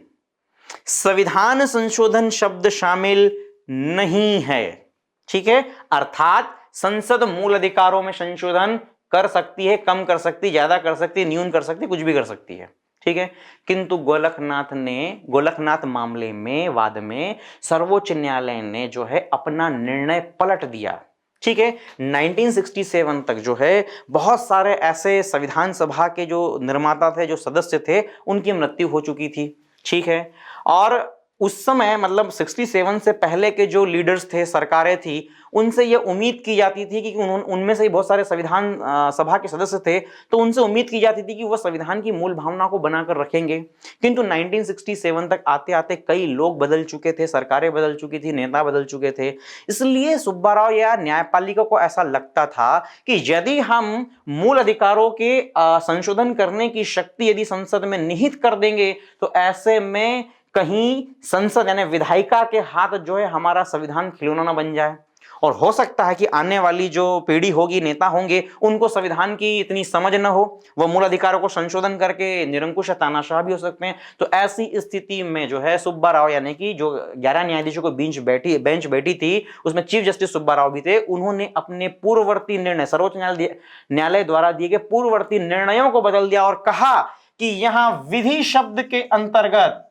संविधान संशोधन शब्द शामिल नहीं है। ठीक है, अर्थात संसद मूल अधिकारों में संशोधन कर सकती है, कम कर सकती, ज्यादा कर सकती, न्यून कर सकती, कुछ भी कर सकती है। ठीक है, किंतु गोलकनाथ मामले में वाद में सर्वोच्च न्यायालय ने जो है अपना निर्णय पलट दिया। ठीक है, 1967 तक जो है बहुत सारे ऐसे संविधान सभा के जो निर्माता थे, जो सदस्य थे, उनकी मृत्यु हो चुकी थी। ठीक है, और उस समय मतलब 67 से पहले के जो लीडर्स थे, सरकारें थी, उनसे यह उम्मीद की जाती थी कि उनमें से बहुत सारे संविधान सभा के सदस्य थे, तो उनसे उम्मीद की जाती थी कि वह संविधान की मूल भावना को बनाकर रखेंगे। किंतु 1967 तक आते आते कई लोग बदल चुके थे, सरकारें बदल चुकी थी, नेता बदल चुके थे। इसलिए सुब्बा राव या न्यायपालिका को ऐसा लगता था कि यदि हम मूल अधिकारों के संशोधन करने की शक्ति यदि संसद में निहित कर देंगे, तो ऐसे में कहीं संसद यानी विधायिका के हाथ जो है हमारा संविधान खिलौना न बन जाए, और हो सकता है कि आने वाली जो पीढ़ी होगी, नेता होंगे, उनको संविधान की इतनी समझ न हो, वह मूल अधिकारों को संशोधन करके निरंकुश तानाशाह भी हो सकते हैं। तो ऐसी स्थिति में जो है सुब्बा राव यानी कि जो 11 न्यायाधीशों को बेंच बैठी थी, उसमें चीफ जस्टिस सुब्बा राव भी थे। उन्होंने अपने पूर्ववर्ती निर्णय, सर्वोच्च न्यायालय द्वारा दिए गए पूर्ववर्ती निर्णयों को बदल दिया और कहा कि यहां विधि शब्द के अंतर्गत,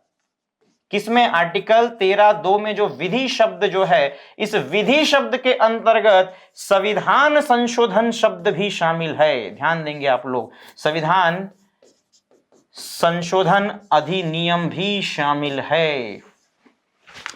किसमें, आर्टिकल 13(2) में जो विधि शब्द जो है, इस विधि शब्द के अंतर्गत संविधान संशोधन शब्द भी शामिल है। ध्यान देंगे आप लोग, संविधान संशोधन अधिनियम भी शामिल है।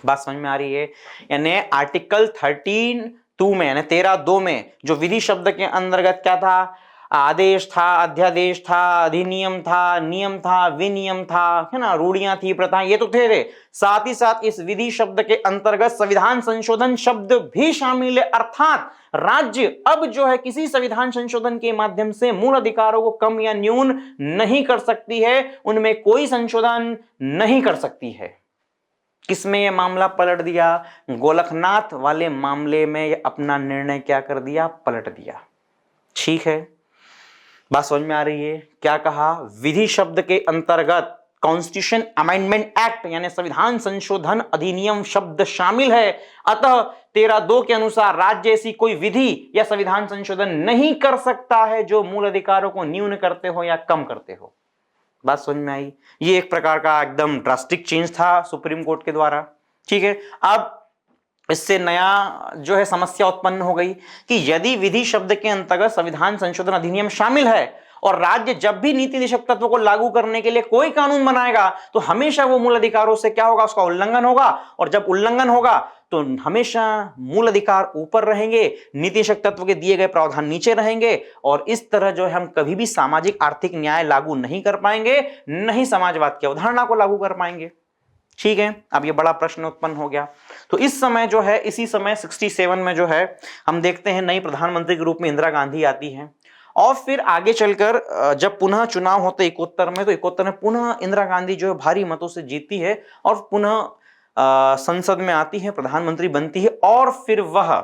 बात समझ में आ रही है? यानी आर्टिकल 13(2) में यानी 13(2) में जो विधि शब्द के अंतर्गत क्या था, आदेश था, अध्यादेश था, अधिनियम था, नियम था, विनियम था, है ना, रूढ़ियां थी, प्रथाएं, ये तो थे। साथ ही साथ इस विधि शब्द के अंतर्गत संविधान संशोधन शब्द भी शामिल है, अर्थात राज्य अब जो है किसी संविधान संशोधन के माध्यम से मूल अधिकारों को कम या न्यून नहीं कर सकती है, उनमें कोई संशोधन नहीं कर सकती है। किसमें यह मामला पलट दिया? गोलकनाथ वाले मामले में अपना निर्णय क्या कर दिया? पलट दिया। ठीक है, बात समझ में आ रही है? क्या कहा? विधि शब्द के अंतर्गत कॉन्स्टिट्यूशन अमेंडमेंट एक्ट यानी संविधान संशोधन अधिनियम शब्द शामिल है, अतः 13(2) के अनुसार राज्य ऐसी कोई विधि या संविधान संशोधन नहीं कर सकता है जो मूल अधिकारों को न्यून करते हो या कम करते हो। बात समझ में आई? ये एक प्रकार का एकदम ड्रास्टिक चेंज था सुप्रीम कोर्ट के द्वारा। ठीक है, अब इससे नया जो है समस्या उत्पन्न हो गई कि यदि विधि शब्द के अंतर्गत संविधान संशोधन अधिनियम शामिल है और राज्य जब भी नीति निषेध तत्व को लागू करने के लिए कोई कानून बनाएगा तो हमेशा वो मूल अधिकारों से क्या होगा? उसका उल्लंघन होगा, और जब उल्लंघन होगा तो हमेशा मूल अधिकार ऊपर रहेंगे, नीति निषेध तत्व के दिए गए प्रावधान नीचे रहेंगे, और इस तरह जो है हम कभी भी सामाजिक आर्थिक न्याय लागू नहीं कर पाएंगे, नहीं समाजवाद की अवधारणा को लागू कर पाएंगे। ठीक है, अब ये बड़ा प्रश्न उत्पन्न हो गया। तो इस समय जो है, इसी समय 67 में जो है हम देखते हैं नई प्रधानमंत्री के रूप में इंदिरा गांधी आती हैं, और फिर आगे चलकर जब पुनः चुनाव होते 71 में, तो 71 में पुनः इंदिरा गांधी जो है भारी मतों से जीतती है और पुनः संसद में आती है, प्रधानमंत्री बनती है, और फिर वह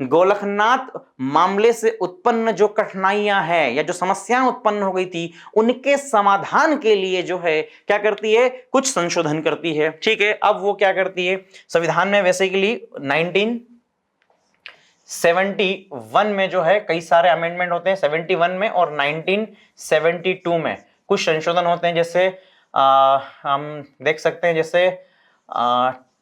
गोलकनाथ मामले से उत्पन्न जो कठिनाइयां हैं या जो समस्याएं उत्पन्न हो गई थी, उनके समाधान के लिए जो है क्या करती है? कुछ संशोधन करती है। ठीक है, अब वो क्या करती है? संविधान में वैसे के लिए 1971 में जो है कई सारे अमेंडमेंट होते हैं, 71 में और 1972 में कुछ संशोधन होते हैं। जैसे हम देख सकते हैं, जैसे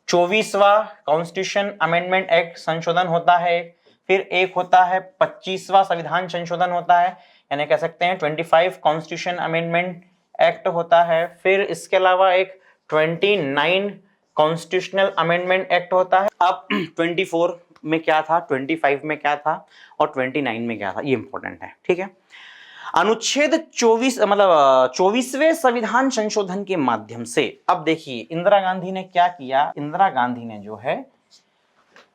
24वां कॉन्स्टिट्यूशन अमेंडमेंट एक्ट संशोधन होता है, फिर एक होता है 25वां संविधान संशोधन होता है, यानी कह सकते हैं 25 कॉन्स्टिट्यूशन अमेंडमेंट एक्ट होता है, फिर इसके अलावा एक 29 कॉन्स्टिट्यूशनल अमेंडमेंट एक्ट होता है। अब 24 में क्या था, 25 में क्या था और 29 में क्या था, ये इंपॉर्टेंट है, ठीक है। अनुच्छेद 24 मतलब 24वें संविधान संशोधन के माध्यम से अब देखिए इंदिरा गांधी ने क्या किया। इंदिरा गांधी ने जो है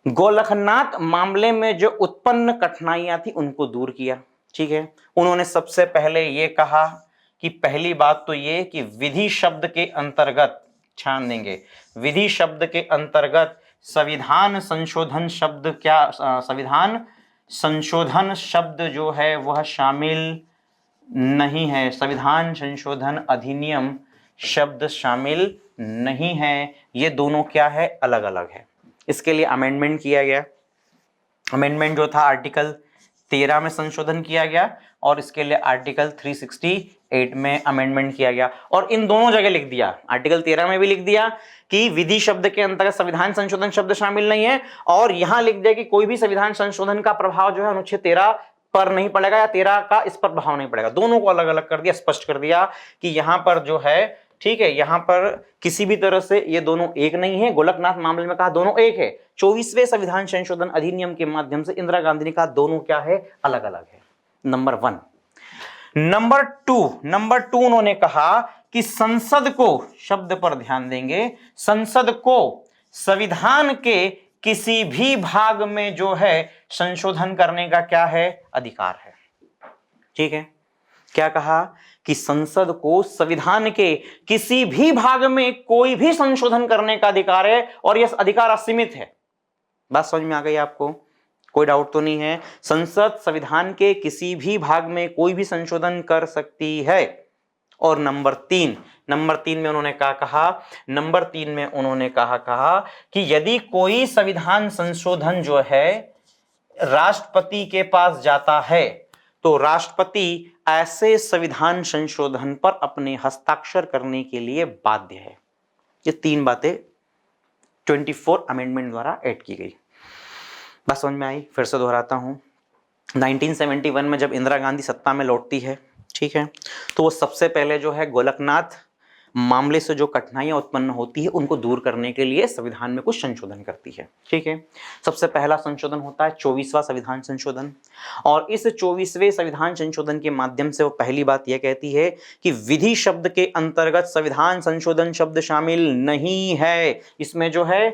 गोलकनाथ मामले में जो उत्पन्न कठिनाइयां थी उनको दूर किया, ठीक है। उन्होंने सबसे पहले ये कहा कि पहली बात तो ये कि विधि शब्द के अंतर्गत, ध्यान देंगे, विधि शब्द के अंतर्गत संविधान संशोधन शब्द क्या, संविधान संशोधन शब्द जो है वह शामिल नहीं है, संविधान संशोधन अधिनियम शब्द शामिल नहीं है। ये दोनों क्या है, अलग अलग है। इसके लिए अमेंडमेंट किया गया। अमेंडमेंट जो था आर्टिकल 13 में संशोधन किया गया और इसके लिए आर्टिकल 368 में अमेंडमेंट किया गया। और इन दोनों जगह लिख दिया, आर्टिकल 13 में भी लिख दिया कि विधि शब्द के अंतर्गत संविधान संशोधन शब्द शामिल नहीं है, और यहां लिख दिया कि कोई भी संविधान संशोधन का प्रभाव जो है अनुच्छेद 13 पर नहीं पड़ेगा या 13 का इस पर प्रभाव नहीं पड़ेगा। दोनों को अलग अलग कर दिया, स्पष्ट कर दिया कि यहां पर जो है, ठीक है, यहां पर किसी भी तरह से ये दोनों एक नहीं है। गोलकनाथ मामले में कहा दोनों एक है, 24वें संविधान संशोधन अधिनियम के माध्यम से इंदिरा गांधी ने कहा दोनों क्या है, अलग अलग है। नंबर 1। नंबर टू उन्होंने कहा कि संसद को, शब्द पर ध्यान देंगे, संसद को संविधान के किसी भी भाग में जो है संशोधन करने का क्या है, अधिकार है, ठीक है। क्या कहा कि संसद को संविधान के किसी भी भाग में कोई भी संशोधन करने का अधिकार है, और यह अधिकार असीमित है। बात समझ में आ गई आपको, कोई डाउट तो नहीं है। संसद संविधान के किसी भी भाग में कोई भी संशोधन कर सकती है। और नंबर तीन में उन्होंने क्या कहा, नंबर 3 में उन्होंने कहा कि यदि कोई संविधान संशोधन जो है राष्ट्रपति के पास जाता है तो राष्ट्रपति ऐसे संविधान संशोधन पर अपने हस्ताक्षर करने के लिए बाध्य है। ये 3 बातें 24 अमेंडमेंट द्वारा ऐड की गई। बात समझ में आई? फिर से दोहराता हूं, 1971 में जब इंदिरा गांधी सत्ता में लौटती है, ठीक है, तो वो सबसे पहले जो है गोलकनाथ मामले से जो कठिनाइयां उत्पन्न होती है उनको दूर करने के लिए संविधान में कुछ संशोधन करती है, ठीक है। सबसे पहला संशोधन होता है 24वां संविधान संशोधन, और इस 24वें संविधान संशोधन के माध्यम से वो पहली बात यह कहती है कि विधि शब्द के अंतर्गत संविधान संशोधन शब्द शामिल नहीं है। इसमें जो है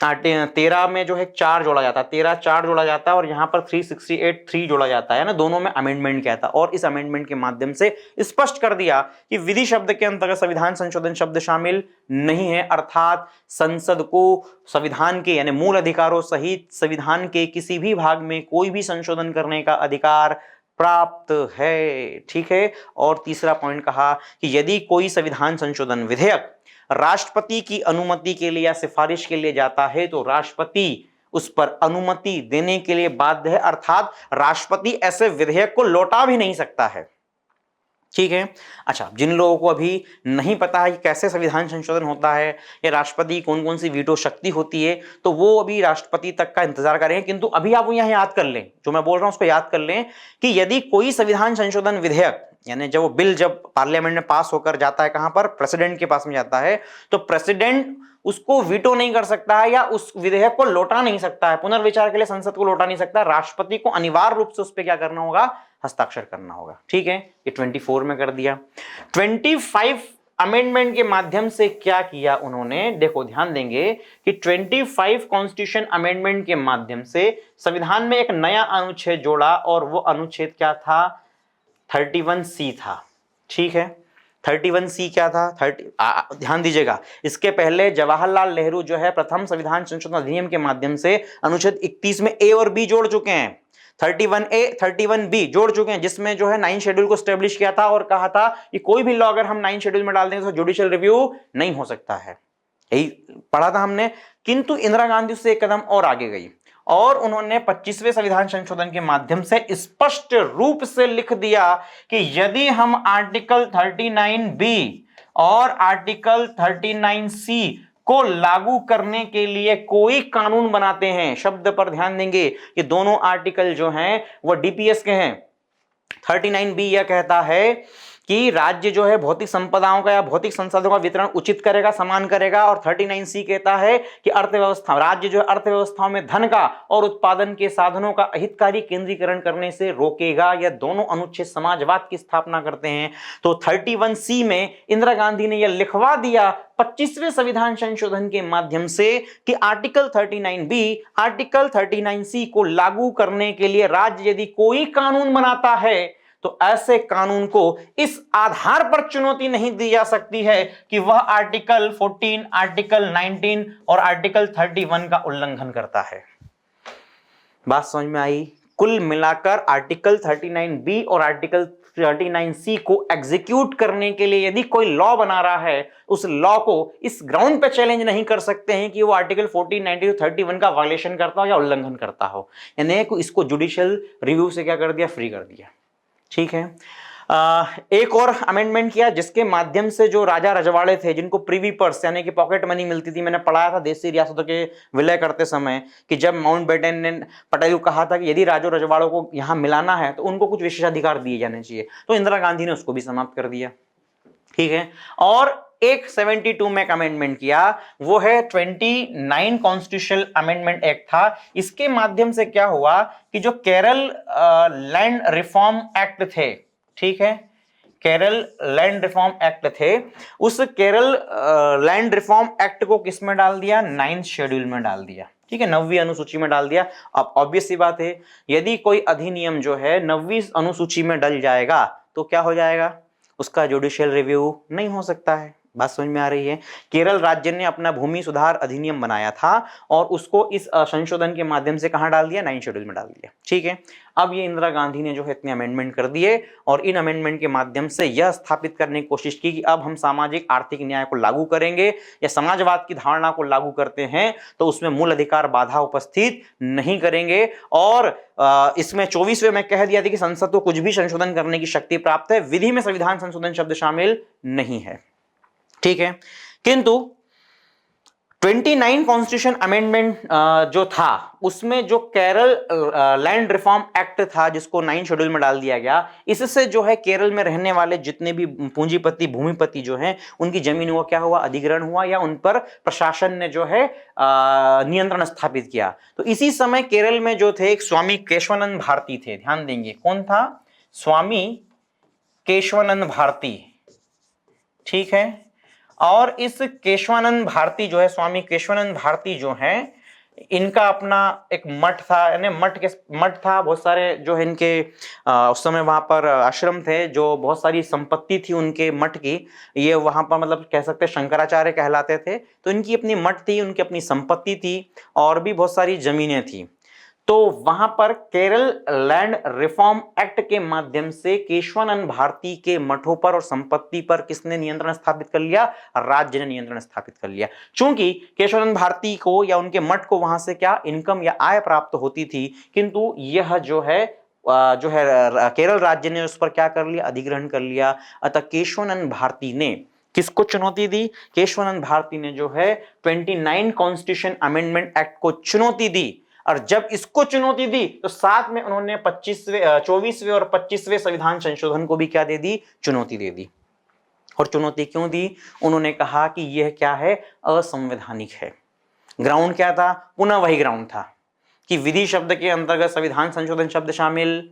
13 में जो है 4 जोड़ा जाता है, 13 4 जोड़ा जाता है, और यहाँ पर 368 3 जोड़ा जाता है ना, दोनों में अमेंडमेंट किया था। और इस अमेंडमेंट के माध्यम से स्पष्ट कर दिया कि विधि शब्द के अंतर्गत संविधान संशोधन शब्द शामिल नहीं है, अर्थात संसद को संविधान के यानी मूल अधिकारों सहित संविधान के किसी भी भाग में कोई भी संशोधन करने का अधिकार प्राप्त है, ठीक है। और तीसरा पॉइंट कहा कि यदि कोई संविधान संशोधन विधेयक राष्ट्रपति की अनुमति के लिए या सिफारिश के लिए जाता है तो राष्ट्रपति उस पर अनुमति देने के लिए बाध्य है, अर्थात राष्ट्रपति ऐसे विधेयक को लौटा भी नहीं सकता है, ठीक है। अच्छा, जिन लोगों को अभी नहीं पता है कि कैसे संविधान संशोधन होता है या राष्ट्रपति कौन कौन सी वीटो शक्ति होती है, तो वो अभी राष्ट्रपति तक का इंतजार करें। किंतु अभी आप यहाँ याद कर लें, जो मैं बोल रहा हूं उसको याद कर लें कि यदि कोई संविधान संशोधन विधेयक यानी जब वो बिल जब पार्लियामेंट में पास होकर जाता है, कहां पर, प्रेसिडेंट के पास में जाता है, तो प्रेसिडेंट उसको वीटो नहीं कर सकता है या उस विधेयक को लौटा नहीं सकता है, पुनर्विचार के लिए संसद को लौटा नहीं सकता। राष्ट्रपति को अनिवार्य रूप से उस पर क्या करना होगा, हस्ताक्षर करना होगा, ठीक है। ये 24 में कर दिया। 25 अमेंडमेंट के माध्यम से क्या किया उन्होंने, देखो ध्यान देंगे कि 25 कॉन्स्टिट्यूशन अमेंडमेंट के माध्यम से संविधान में एक नया अनुच्छेद जोड़ा, और वो अनुच्छेद क्या था, 31C था, ठीक है। 31C क्या था, ध्यान दीजिएगा, इसके पहले जवाहरलाल नेहरू जो है प्रथम संविधान संशोधन अधिनियम के माध्यम से अनुच्छेद 31 में ए और बी जोड़ चुके हैं, 31A 31B जोड़ चुके हैं, जिसमें जो है 9 शेड्यूल को स्टैब्लिश किया था और कहा था कि कोई भी लॉ अगर हम 9 शेड्यूल में डाल देंगे तो जुडिशियल रिव्यू नहीं हो सकता है, यही पढ़ा था हमने। किंतु इंदिरा गांधी उससे एक कदम और आगे गई और उन्होंने 25वें संविधान संशोधन के माध्यम से स्पष्ट रूप से लिख दिया कि यदि हम आर्टिकल 39B और आर्टिकल 39C को लागू करने के लिए कोई कानून बनाते हैं, शब्द पर ध्यान देंगे, ये दोनों आर्टिकल जो हैं वो डीपीएस के हैं। 39B यह कहता है कि राज्य जो है भौतिक संपदाओं का या भौतिक संसाधनों का वितरण उचित करेगा, समान करेगा। और 39C कहता है कि अर्थव्यवस्था, राज्य जो है अर्थव्यवस्थाओं में धन का और उत्पादन के साधनों का अहितकारी केंद्रीकरण करने से रोकेगा। यह दोनों अनुच्छेद समाजवाद की स्थापना करते हैं। तो 31C में इंदिरा गांधी ने यह लिखवा दिया 25वें संविधान संशोधन के माध्यम से कि आर्टिकल 39B आर्टिकल 39C को लागू करने के लिए राज्य यदि कोई कानून बनाता है तो ऐसे कानून को इस आधार पर चुनौती नहीं दी जा सकती है कि वह आर्टिकल 14, आर्टिकल 19 और आर्टिकल 31 का उल्लंघन करता है। बात समझ में आई? कुल मिलाकर आर्टिकल 39B और आर्टिकल 39C को एग्जीक्यूट करने के लिए यदि कोई लॉ बना रहा है, उस लॉ को इस ग्राउंड पे चैलेंज नहीं कर सकते हैं कि वो आर्टिकल 14, 19 और 31 का वायलेशन करता हो या उल्लंघन करता हो। यानी इसको जुडिशियल रिव्यू से क्या कर दिया? फ्री कर दिया। ठीक है। एक और अमेंडमेंट किया जिसके माध्यम से जो राजा रजवाड़े थे, जिनको प्रीवी पर्स यानी कि पॉकेट मनी मिलती थी, मैंने पढ़ाया था देशी रियासतों के विलय करते समय कि जब माउंटबेटन ने पटेल को कहा था कि यदि राजो रजवाड़ों को यहां मिलाना है तो उनको कुछ विशेषाधिकार दिए जाने चाहिए, तो इंदिरा गांधी ने उसको भी समाप्त कर दिया। ठीक है। और एक 72 में अमेंडमेंट किया, वो है 29 कॉन्स्टिट्यूशनल अमेंडमेंट एक्ट था। इसके माध्यम से क्या हुआ कि जो केरल लैंड रिफॉर्म एक्ट थे, ठीक है, केरल लैंड रिफॉर्म एक्ट थे, उस केरल लैंड रिफॉर्म एक्ट को किस में डाल दिया? 9th शेड्यूल में डाल दिया। ठीक है, 9वीं अनुसूची में डाल दिया। अब ऑब्वियस सी बात है, यदि कोई अधिनियम जो है 9वीं अनुसूची में डल जाएगा तो क्या हो जाएगा? उसका जुडिशियल रिव्यू नहीं हो सकता है। बात समझ में आ रही है? केरल राज्य ने अपना भूमि सुधार अधिनियम बनाया था और उसको इस संशोधन के माध्यम से कहां डाल दिया? 9 शेड्यूल में डाल दिया। ठीक है। अब ये इंदिरा गांधी ने जो है इतने अमेंडमेंट कर दिए और इन अमेंडमेंट के माध्यम से यह स्थापित करने की कोशिश की कि अब हम सामाजिक आर्थिक न्याय को लागू करेंगे या समाजवाद की धारणा को लागू करते हैं तो उसमें मूल अधिकार बाधा उपस्थित नहीं करेंगे। और इसमें 24वें में कह दिया था कि संसद को कुछ भी संशोधन करने की शक्ति प्राप्त है, विधि में संविधान संशोधन शब्द शामिल नहीं है। ठीक है। किंतु 29 कॉन्स्टिट्यूशन अमेंडमेंट जो था उसमें जो केरल लैंड रिफॉर्म एक्ट था जिसको 9 शेड्यूल में डाल दिया गया, इससे जो है केरल में रहने वाले जितने भी पूंजीपति भूमिपति जो हैं उनकी जमीन हुआ क्या हुआ? अधिग्रहण हुआ या उन पर प्रशासन ने जो है नियंत्रण स्थापित किया। तो इसी समय केरल में जो थे एक स्वामी केशवानंद भारती थे। ध्यान देंगे, कौन था? स्वामी केशवानंद भारती। ठीक है। और इस केशवानंद भारती जो है, स्वामी केशवानंद भारती जो हैं, इनका अपना एक मठ था, यानी मठ था, बहुत सारे जो है इनके उस समय वहां पर आश्रम थे, जो बहुत सारी संपत्ति थी उनके मठ की। ये वहां पर मतलब कह सकते शंकराचार्य कहलाते थे। तो इनकी अपनी मठ थी, उनकी अपनी संपत्ति थी और भी बहुत सारी जमीनें थी। तो वहां पर केरल लैंड रिफॉर्म एक्ट के माध्यम से केशवानंद भारती के मठों पर और संपत्ति पर किसने नियंत्रण स्थापित कर लिया? राज्य ने नियंत्रण स्थापित कर लिया। चूंकि केशवानंद भारती को या उनके मठ को वहां से क्या इनकम या आय प्राप्त होती थी, किंतु यह जो है केरल राज्य ने उस पर क्या कर लिया? अधिग्रहण कर लिया। अतः केशवानंद भारती ने किसको चुनौती दी? केशवानंद भारती ने जो है 29 कॉन्स्टिट्यूशन अमेंडमेंट एक्ट को चुनौती दी। और जब इसको चुनौती दी तो साथ में उन्होंने 24वें और 25वें संविधान संशोधन को भी क्या दे दी? चुनौती दे दी। और चुनौती क्यों दी? उन्होंने कहा कि यह क्या है? असंवैधानिक है। ग्राउंड क्या था? पुनः वही ग्राउंड था कि विधि शब्द के अंतर्गत संविधान संशोधन शब्द शामिल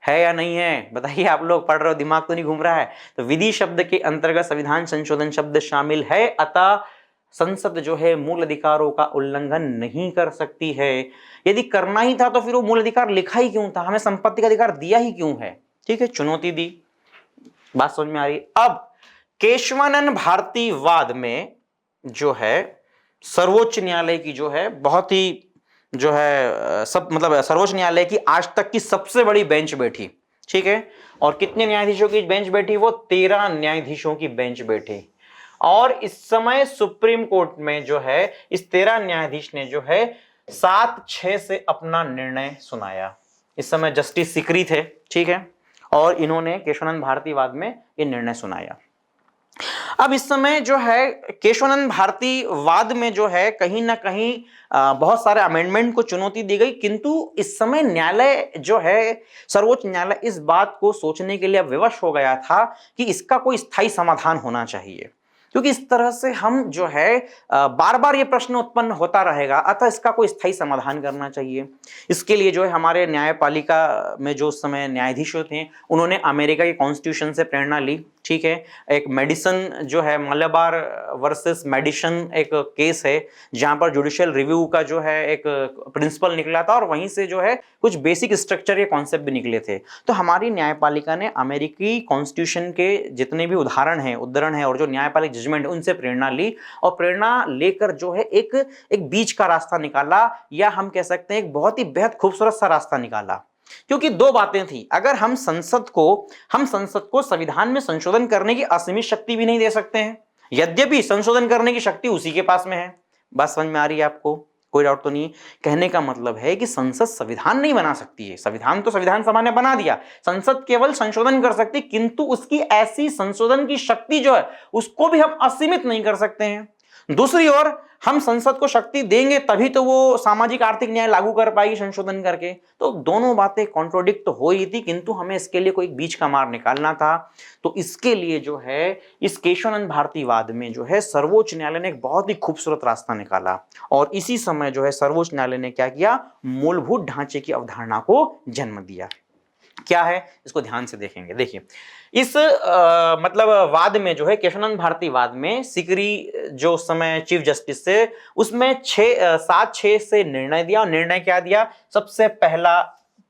है या नहीं है? बताइए, आप लोग पढ़ रहे हो, दिमाग तो नहीं घूम रहा है? तो विधि शब्द के अंतर्गत संविधान संशोधन शब्द शामिल है, अतः संसद जो है मूल अधिकारों का उल्लंघन नहीं कर सकती है। यदि करना ही था तो फिर वो मूल अधिकार लिखा ही क्यों था? हमें संपत्ति का अधिकार दिया ही क्यों है? ठीक है, चुनौती दी। बात समझ में आ रही? अब केशवानंद भारती वाद में जो है सर्वोच्च न्यायालय की जो है बहुत ही जो है सर्वोच्च न्यायालय की आज तक की सबसे बड़ी बेंच बैठी। ठीक है। और कितने न्यायाधीशों की बेंच बैठी? वो 13 न्यायाधीशों की बेंच बैठी। और इस समय सुप्रीम कोर्ट में जो है इस 13 न्यायाधीश ने जो है 7-6 से अपना निर्णय सुनाया। इस समय जस्टिस सिकरी थे। ठीक है। और इन्होंने केशवानंद भारती वाद में ये निर्णय सुनाया। अब इस समय जो है केशवानंद भारती वाद में जो है कहीं ना कहीं बहुत सारे अमेंडमेंट को चुनौती दी गई, किंतु इस समय न्यायालय जो है, सर्वोच्च न्यायालय इस बात को सोचने के लिए अब विवश हो गया था कि इसका कोई स्थायी समाधान होना चाहिए, क्योंकि इस तरह से हम जो है बार बार ये प्रश्न उत्पन्न होता रहेगा, अतः इसका कोई स्थायी समाधान करना चाहिए। इसके लिए जो है हमारे न्यायपालिका में जो उस समय न्यायाधीश थे, उन्होंने अमेरिका के कॉन्स्टिट्यूशन से प्रेरणा ली। ठीक है, एक मेडिसन जो है, मलाबार वर्सेस मेडिसन एक केस है जहां पर जुडिशियल रिव्यू का जो है एक प्रिंसिपल निकला था, और वहीं से जो है कुछ बेसिक स्ट्रक्चर या कॉन्सेप्ट भी निकले थे। तो हमारी न्यायपालिका ने अमेरिकी कॉन्स्टिट्यूशन के जितने भी उद्धरण है और जो न्यायपालिक जजमेंट उनसे प्रेरणा ली, और प्रेरणा लेकर जो है एक बीच का रास्ता निकाला, या हम कह सकते हैं एक बहुत ही बेहद खूबसूरत सा रास्ता निकाला। क्योंकि दो बातें थी, अगर हम संसद को संविधान में संशोधन करने की असीमित शक्ति भी नहीं दे सकते हैं, यद्यपि संशोधन करने की शक्ति उसी के पास में है। बात समझ में आ रही है आपको? कोई डाउट तो नहीं? कहने का मतलब है कि संसद संविधान नहीं बना सकती है, संविधान तो संविधान सभा ने बना दिया, संसद केवल संशोधन कर सकती, किंतु उसकी ऐसी संशोधन की शक्ति जो है उसको भी हम असीमित नहीं कर सकते हैं। दूसरी ओर हम संसद को शक्ति देंगे तभी तो वो सामाजिक आर्थिक न्याय लागू कर पाएगी संशोधन करके। तो दोनों बातें कॉन्ट्रोडिक्ट तो हो ही थी, किंतु हमें इसके लिए कोई बीच का मार्ग निकालना था। तो इसके लिए जो है इस केशवानंद भारती वाद में जो है सर्वोच्च न्यायालय ने एक बहुत ही खूबसूरत रास्ता निकाला, और इसी समय जो है सर्वोच्च न्यायालय ने क्या किया, मूलभूत ढांचे की अवधारणा को जन्म दिया। क्या है इसको ध्यान से देखेंगे। देखिए, इस मतलब वाद में जो है केशवानंद भारती वाद में सिकरी जो उस समय चीफ जस्टिस थे, उसमें 7-6 से निर्णय दिया, और निर्णय क्या दिया? सबसे पहला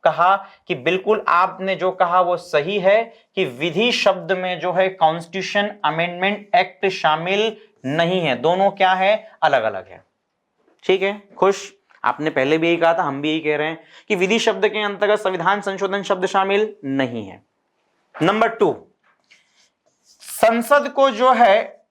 कहा कि बिल्कुल आपने जो कहा वो सही है कि विधि शब्द में जो है कॉन्स्टिट्यूशन अमेंडमेंट एक्ट शामिल नहीं है, दोनों क्या है, अलग अलग है। ठीक है, खुश? आपने पहले भी यही कहा था, हम भी यही कह रहे हैं कि विधि शब्द के अंतर्गत संविधान संशोधन शब्द शामिल नहीं है। नंबर 2, संसद को जो है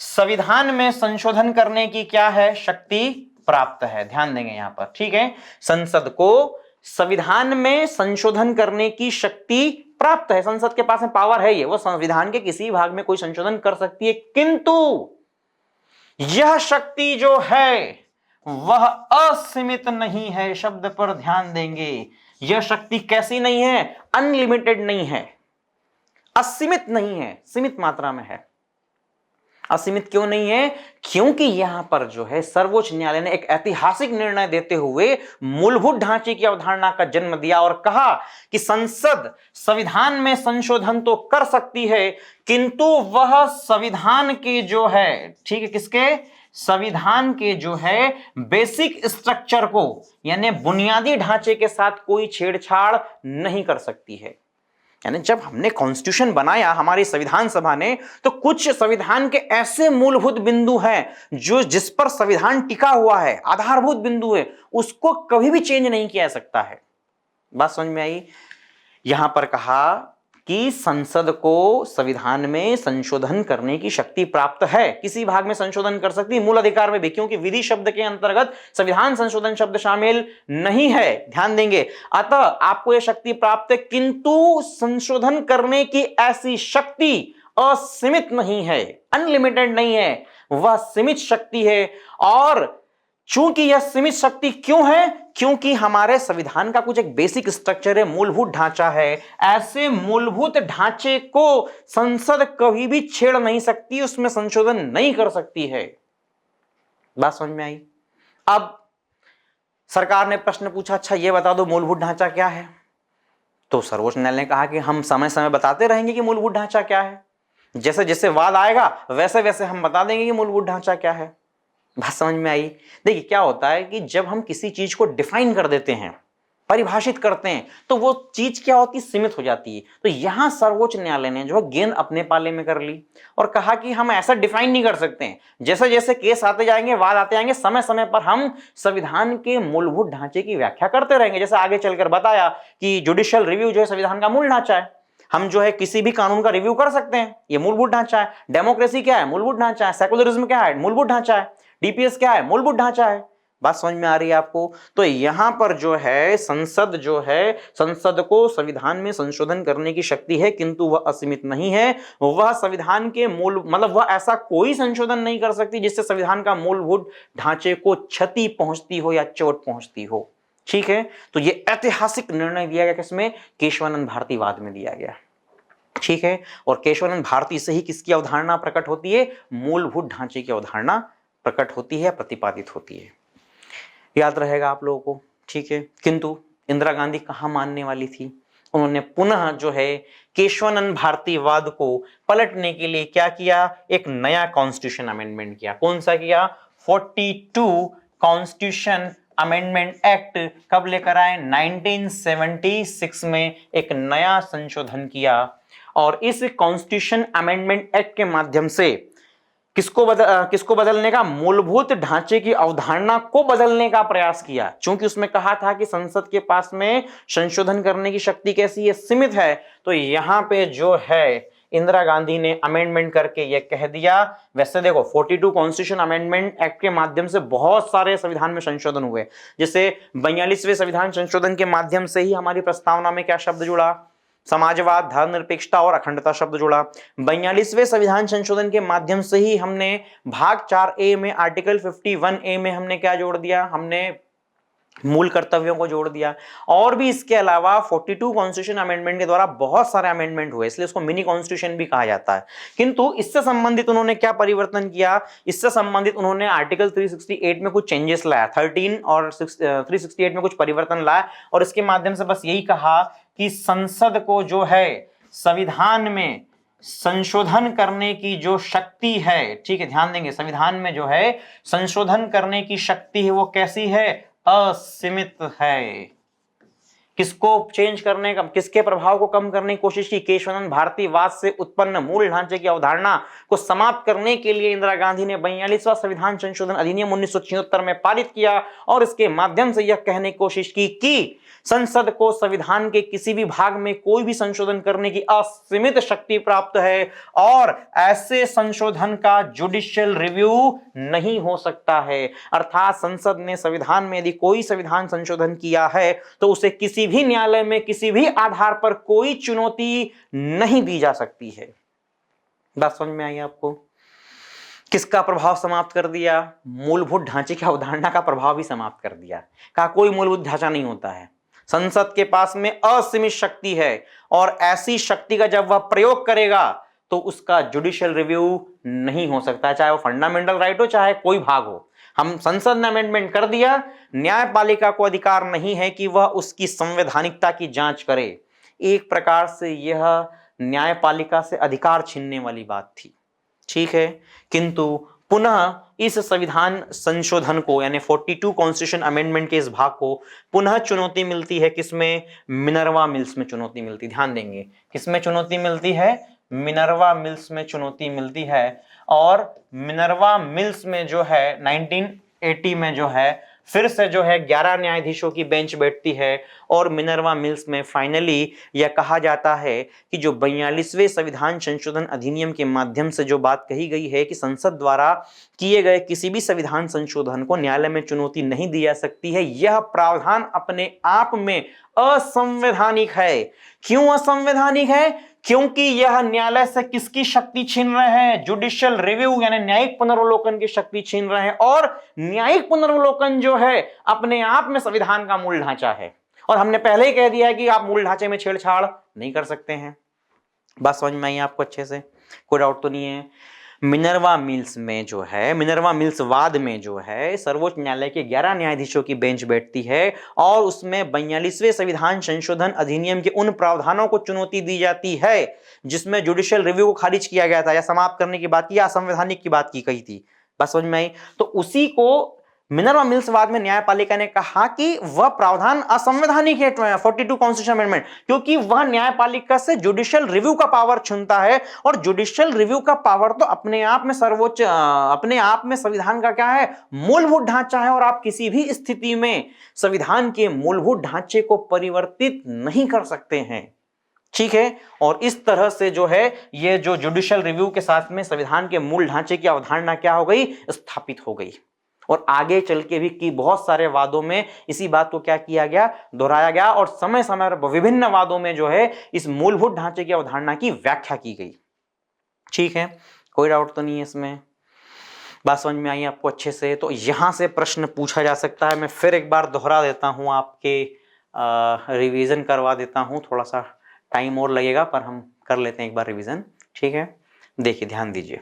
संविधान में संशोधन करने की क्या है, शक्ति प्राप्त है। ध्यान देंगे यहां पर। ठीक है, संसद को संविधान में संशोधन करने की शक्ति प्राप्त है, संसद के पास में पावर है, ये वो संविधान के किसी भाग में कोई संशोधन कर सकती है, किंतु यह शक्ति जो है वह असीमित नहीं है। शब्द पर ध्यान देंगे, यह शक्ति कैसी नहीं है, अनलिमिटेड नहीं है, असीमित नहीं है, सीमित मात्रा में है। असीमित क्यों नहीं है? क्योंकि यहां पर जो है सर्वोच्च न्यायालय ने एक ऐतिहासिक निर्णय देते हुए मूलभूत ढांचे की अवधारणा का जन्म दिया और कहा कि संसद संविधान में संशोधन तो कर सकती है, किंतु वह संविधान के जो है, ठीक है, किसके, संविधान के जो है बेसिक स्ट्रक्चर को, यानी बुनियादी ढांचे के साथ कोई छेड़छाड़ नहीं कर सकती है। यानी जब हमने कॉन्स्टिट्यूशन बनाया हमारी संविधान सभा ने, तो कुछ संविधान के ऐसे मूलभूत बिंदु हैं जो जिस पर संविधान टिका हुआ है, आधारभूत बिंदु है, उसको कभी भी चेंज नहीं किया जा सकता है। बात समझ में आई? यहां पर कहा कि संसद को संविधान में संशोधन करने की शक्ति प्राप्त है, किसी भाग में संशोधन कर सकती है, मूल अधिकार में भी, क्योंकि विधि शब्द के अंतर्गत संविधान संशोधन शब्द शामिल नहीं है। ध्यान देंगे, अतः आपको यह शक्ति प्राप्त है, किंतु संशोधन करने की ऐसी शक्ति असीमित नहीं है, अनलिमिटेड नहीं है, वह सीमित शक्ति है। और चूंकि यह सीमित शक्ति क्यों है? क्योंकि हमारे संविधान का कुछ एक बेसिक स्ट्रक्चर है, मूलभूत ढांचा है, ऐसे मूलभूत ढांचे को संसद कभी भी छेड़ नहीं सकती, उसमें संशोधन नहीं कर सकती है। बात समझ में आई? अब सरकार ने प्रश्न पूछा, अच्छा ये बता दो मूलभूत ढांचा क्या है? तो सर्वोच्च न्यायालय ने कहा कि हम समय समय बताते रहेंगे कि मूलभूत ढांचा क्या है, जैसे जैसे वाद आएगा वैसे वैसे हम बता देंगे कि मूलभूत ढांचा क्या है। बात समझ में आई? देखिए क्या होता है कि जब हम किसी चीज को डिफाइन कर देते हैं, परिभाषित करते हैं, तो वो चीज क्या होती है, सीमित हो जाती है। तो यहां सर्वोच्च न्यायालय ने जो है गेंद अपने पाले में कर ली और कहा कि हम ऐसा डिफाइन नहीं कर सकते हैं, जैसे जैसे केस आते जाएंगे, वाद आते जाएंगे, समय समय पर हम संविधान के मूलभूत ढांचे की व्याख्या करते रहेंगे। जैसे आगे चलकर बताया कि जुडिशियल रिव्यू जो है संविधान का मूल ढांचा है, हम जो है किसी भी कानून का रिव्यू कर सकते हैं, ये मूलभूत ढांचा है। डेमोक्रेसी क्या है? मूलभूत ढांचा है। सेकुलरिज्म क्या है? मूलभूत ढांचा है। डीपीएस क्या है? मूलभूत ढांचा है। बात समझ में आ रही है आपको? तो यहां पर जो है संसद संसद को संविधान में संशोधन करने की शक्ति है, किंतु वह असीमित नहीं है। वह संविधान के मूल मतलब वह ऐसा कोई संशोधन नहीं कर सकती जिससे संविधान का मूलभूत ढांचे को क्षति पहुंचती हो या चोट पहुंचती हो। ठीक है, तो यह ऐतिहासिक निर्णय दिया गया किसमें? केशवानंद भारतीवाद में दिया गया। ठीक है, और केशवानंद भारती से ही किसकी अवधारणा प्रकट होती है? मूलभूत ढांचे की अवधारणा प्रकट होती है, प्रतिपादित होती है। याद रहेगा आप लोगों को। ठीक है, किंतु इंदिरा गांधी कहां मानने वाली थी? उन्होंने पुनः जो है केशवानंद भारतीवाद को पलटने के लिए क्या किया? एक नया कॉन्स्टिट्यूशन अमेंडमेंट किया। कौन सा किया? 42 कॉन्स्टिट्यूशन अमेंडमेंट एक्ट कब लेकर आए? 1976 में एक नया संशोधन किया। और इस कॉन्स्टिट्यूशन अमेंडमेंट एक्ट के माध्यम से किसको बदलने का? मूलभूत ढांचे की अवधारणा को बदलने का प्रयास किया। चूंकि उसमें कहा था कि संसद के पास में संशोधन करने की शक्ति कैसी है? सीमित है। तो यहां पे जो है इंदिरा गांधी ने अमेंडमेंट करके यह कह दिया। वैसे देखो 42 कॉन्स्टिट्यूशन अमेंडमेंट एक्ट के माध्यम से बहुत सारे संविधान में संशोधन हुए। जैसे 42वें संविधान संशोधन के माध्यम से ही हमारी प्रस्तावना में क्या शब्द जुड़ा? समाजवाद, धर्मनिरपेक्षता और अखंडता शब्द जुड़ा। 42वें संविधान संशोधन के माध्यम से ही हमने भाग 4A में आर्टिकल 51A में हमने क्या जोड़ दिया? हमने मूल कर्तव्यों को जोड़ दिया। और भी इसके अलावा 42 कॉन्स्टिट्यूशन अमेंडमेंट के द्वारा बहुत सारे अमेंडमेंट हुए, इसलिए उसको मिनी कॉन्स्टिट्यूशन भी कहा जाता है। किंतु इससे संबंधित उन्होंने क्या परिवर्तन किया? इससे संबंधित उन्होंने आर्टिकल 368 में कुछ चेंजेस लाया, 13 और 368 में कुछ परिवर्तन लाया, और इसके माध्यम से बस यही कहा कि संसद को जो है संविधान में संशोधन करने की जो शक्ति है, ठीक है, ध्यान देंगे, संविधान में जो है संशोधन करने की शक्ति है वो कैसी है? असीमित है। किसको चेंज करने का, किसके प्रभाव को कम करने की कोशिश की? केशवानंद भारतीवाद से उत्पन्न मूल ढांचे की अवधारणा को समाप्त करने के लिए इंदिरा गांधी ने 42वां संविधान संशोधन अधिनियम 1976 में पारित किया, और इसके माध्यम से यह कहने की कोशिश की कि संसद को संविधान के किसी भी भाग में कोई भी संशोधन करने की असीमित शक्ति प्राप्त है, और ऐसे संशोधन का जुडिशियल रिव्यू नहीं हो सकता है। अर्थात संसद ने संविधान में यदि कोई संविधान संशोधन किया है तो उसे किसी भी न्यायालय में किसी भी आधार पर कोई चुनौती नहीं दी जा सकती है। बात समझ में आई आपको? किसका प्रभाव समाप्त कर दिया? मूलभूत ढांचे की अवधारणा का प्रभाव भी समाप्त कर दिया। कहा कोई मूलभूत ढांचा नहीं होता है, संसद के पास में असीमित शक्ति है, और ऐसी शक्ति का जब वह प्रयोग करेगा तो उसका जुडिशियल रिव्यू नहीं हो सकता, चाहे वो फंडामेंटल राइट हो चाहे कोई भाग हो। हम संसद ने अमेंडमेंट कर दिया, न्यायपालिका को अधिकार नहीं है कि वह उसकी संवैधानिकता की जांच करे। एक प्रकार से यह न्यायपालिका से अधिकार छीनने वाली बात थी। ठीक है, किंतु पुनः इस संविधान संशोधन को यानी 42 कॉन्स्टिट्यूशन अमेंडमेंट के इस भाग को पुनः चुनौती मिलती है। किसमें? मिनर्वा मिल्स में चुनौती मिलती। ध्यान देंगे, किसमें चुनौती मिलती है? मिनर्वा मिल्स में चुनौती मिलती है। और मिनर्वा मिल्स में जो है 1980 में जो है फिर से जो है 11 न्यायाधीशों की बेंच बैठती है, और मिनर्वा मिल्स में फाइनली यह कहा जाता है कि जो 42वें संविधान संशोधन अधिनियम के माध्यम से जो बात कही गई है कि संसद द्वारा किए गए किसी भी संविधान संशोधन को न्यायालय में चुनौती नहीं दी जा सकती है, यह प्रावधान अपने आप में असंवैधानिक है। क्यों असंवैधानिक है? क्योंकि यह न्यायालय से किसकी शक्ति छीन रहे हैं? जुडिशियल रिव्यू यानी न्यायिक पुनर्वलोकन की शक्ति छीन रहे हैं, और न्यायिक पुनर्वलोकन जो है अपने आप में संविधान का मूल ढांचा है। और हमने पहले ही कह दिया है कि आप मूल ढांचे में छेड़छाड़ नहीं कर सकते हैं। बात समझ में आई आपको अच्छे से? कोई डाउट तो नहीं है? मिनर्वा मिल्स में जो है, मिनर्वा मिल्स वाद में जो है सर्वोच्च न्यायालय के 11 न्यायाधीशों की बेंच बैठती है, और उसमें 42वें संविधान संशोधन अधिनियम के उन प्रावधानों को चुनौती दी जाती है जिसमें जुडिशियल रिव्यू को खारिज किया गया था या समाप्त करने की बात की या असंवैधानिक की बात की गई थी। बस समझ में आई? तो उसी को मिनर्वा मिल्स वाद में न्यायपालिका ने कहा कि वह प्रावधान असंवैधानिक है 42 कॉन्स्टिट्यूशन अमेंडमेंट, क्योंकि वह न्यायपालिका से जुडिशियल रिव्यू का पावर छीनता है, और जुडिशियल रिव्यू का पावर तो अपने आप में सर्वोच्च अपने आप में संविधान का क्या है? मूलभूत ढांचा है, और आप किसी भी स्थिति में संविधान के मूलभूत ढांचे को परिवर्तित नहीं कर सकते हैं। ठीक है, और इस तरह से जो है ये जो जुडिशियल रिव्यू के साथ में संविधान के मूल ढांचे की अवधारणा क्या हो गई? स्थापित हो गई। और आगे चल के भी कि बहुत सारे वादों में इसी बात को क्या किया गया, दोहराया गया और समय समय पर विभिन्न वादों में जो है इस मूलभूत ढांचे की अवधारणा की व्याख्या की गई। ठीक है, कोई डाउट तो नहीं है इसमें, बात समझ में आई आपको अच्छे से? तो यहां से प्रश्न पूछा जा सकता है। मैं फिर एक बार दोहरा देता हूं, आपके रिवीजन करवा देता हूं, थोड़ा सा टाइम और लगेगा पर हम कर लेते हैं एक बार रिवीजन। ठीक है, देखिए ध्यान दीजिए,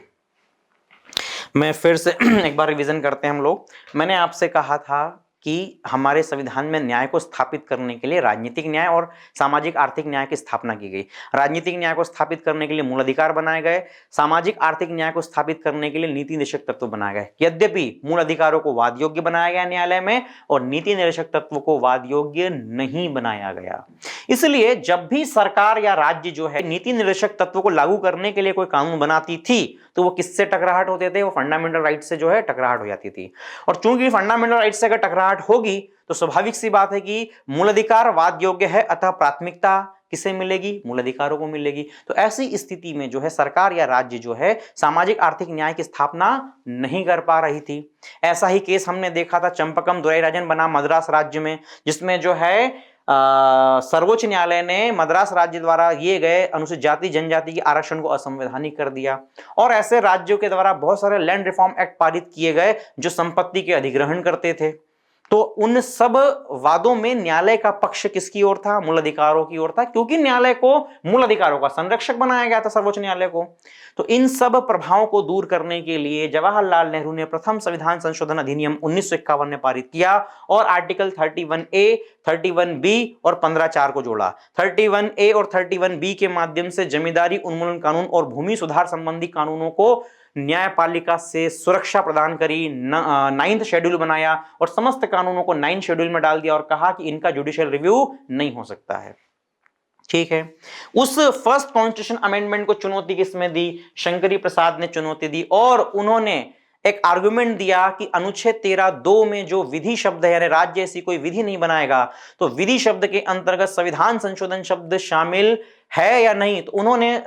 मैं फिर से एक बार रिवीजन करते हैं हम लोग। मैंने आपसे कहा था कि हमारे संविधान में न्याय को स्थापित करने के लिए राजनीतिक न्याय और सामाजिक आर्थिक न्याय की स्थापना की गई। राजनीतिक न्याय को स्थापित करने के लिए मूल अधिकार बनाए गए, सामाजिक आर्थिक न्याय को स्थापित करने के लिए नीति निरीक्षक तत्व बनाए गए। यद्यपि मूल अधिकारों को वाद योग्य बनाया गया न्यायालय में और नीति निरीक्षक तत्व को वाद योग्य नहीं बनाया गया। इसलिए जब भी सरकार या राज्य जो है नीति निरीक्षक तत्व को लागू करने के लिए कोई कानून बनाती थी तो वो किससे टकराहट होते थे, वो फंडामेंटल राइट से जो है टकराहट हो जाती थी। और चूंकि फंडामेंटल राइट से अगर टकराहट होगी तो स्वाभाविक सी बात है कि मूल अधिकार वाद योग्य है, अतः प्राथमिकता किसे मिलेगी, मूल अधिकारों को मिलेगी। तो ऐसी स्थिति में जो है सरकार या राज्य जो है सामाजिक आर्थिक न्याय की स्थापना नहीं कर पा रही थी। ऐसा ही केस हमने देखा था चंपकम दुराईराजन बना मद्रास राज्य में, जिसमें जो है सर्वोच्च न्यायालय ने मद्रास राज्य द्वारा किए गए अनुसूचित जाति जनजाति के आरक्षण को असंवैधानिक कर दिया। और ऐसे राज्यों के द्वारा बहुत सारे लैंड रिफॉर्म एक्ट पारित किए गए जो संपत्ति के अधिग्रहण करते थे। तो उन सब वादों में न्यायालय का पक्ष किसकी ओर था, मूल अधिकारों की ओर था, क्योंकि न्यायालय को मूल अधिकारों का संरक्षक बनाया गया था, सर्वोच्च न्यायालय को। तो इन सब प्रभावों को दूर करने के लिए जवाहरलाल नेहरू ने प्रथम संविधान संशोधन अधिनियम 1951 में पारित किया और आर्टिकल 31A, 31B और 15(4) को जोड़ा। 31A और 31B के माध्यम से जमींदारी उन्मूलन कानून और भूमि सुधार संबंधी कानूनों को न्यायपालिका से सुरक्षा प्रदान करी, 9th शेड्यूल बनाया और समस्त कानूनों को 9th शेड्यूल में डाल दिया और कहा कि इनका जुडिशियल रिव्यू नहीं हो सकता है। ठीक है, उस फर्स्ट कॉन्स्टिट्यूशन अमेंडमेंट को चुनौती किसमें दी, शंकरी प्रसाद ने चुनौती दी और उन्होंने एक आर्गुमेंट दिया कि अनुच्छेद 13(2) में जो विधि शब्द है, यानी राज्य ऐसी कोई विधि नहीं बनाएगा तो विधि शब्द के अंतर्गत संविधान संशोधन शब्द शामिल है या नहीं। तो उन्होंने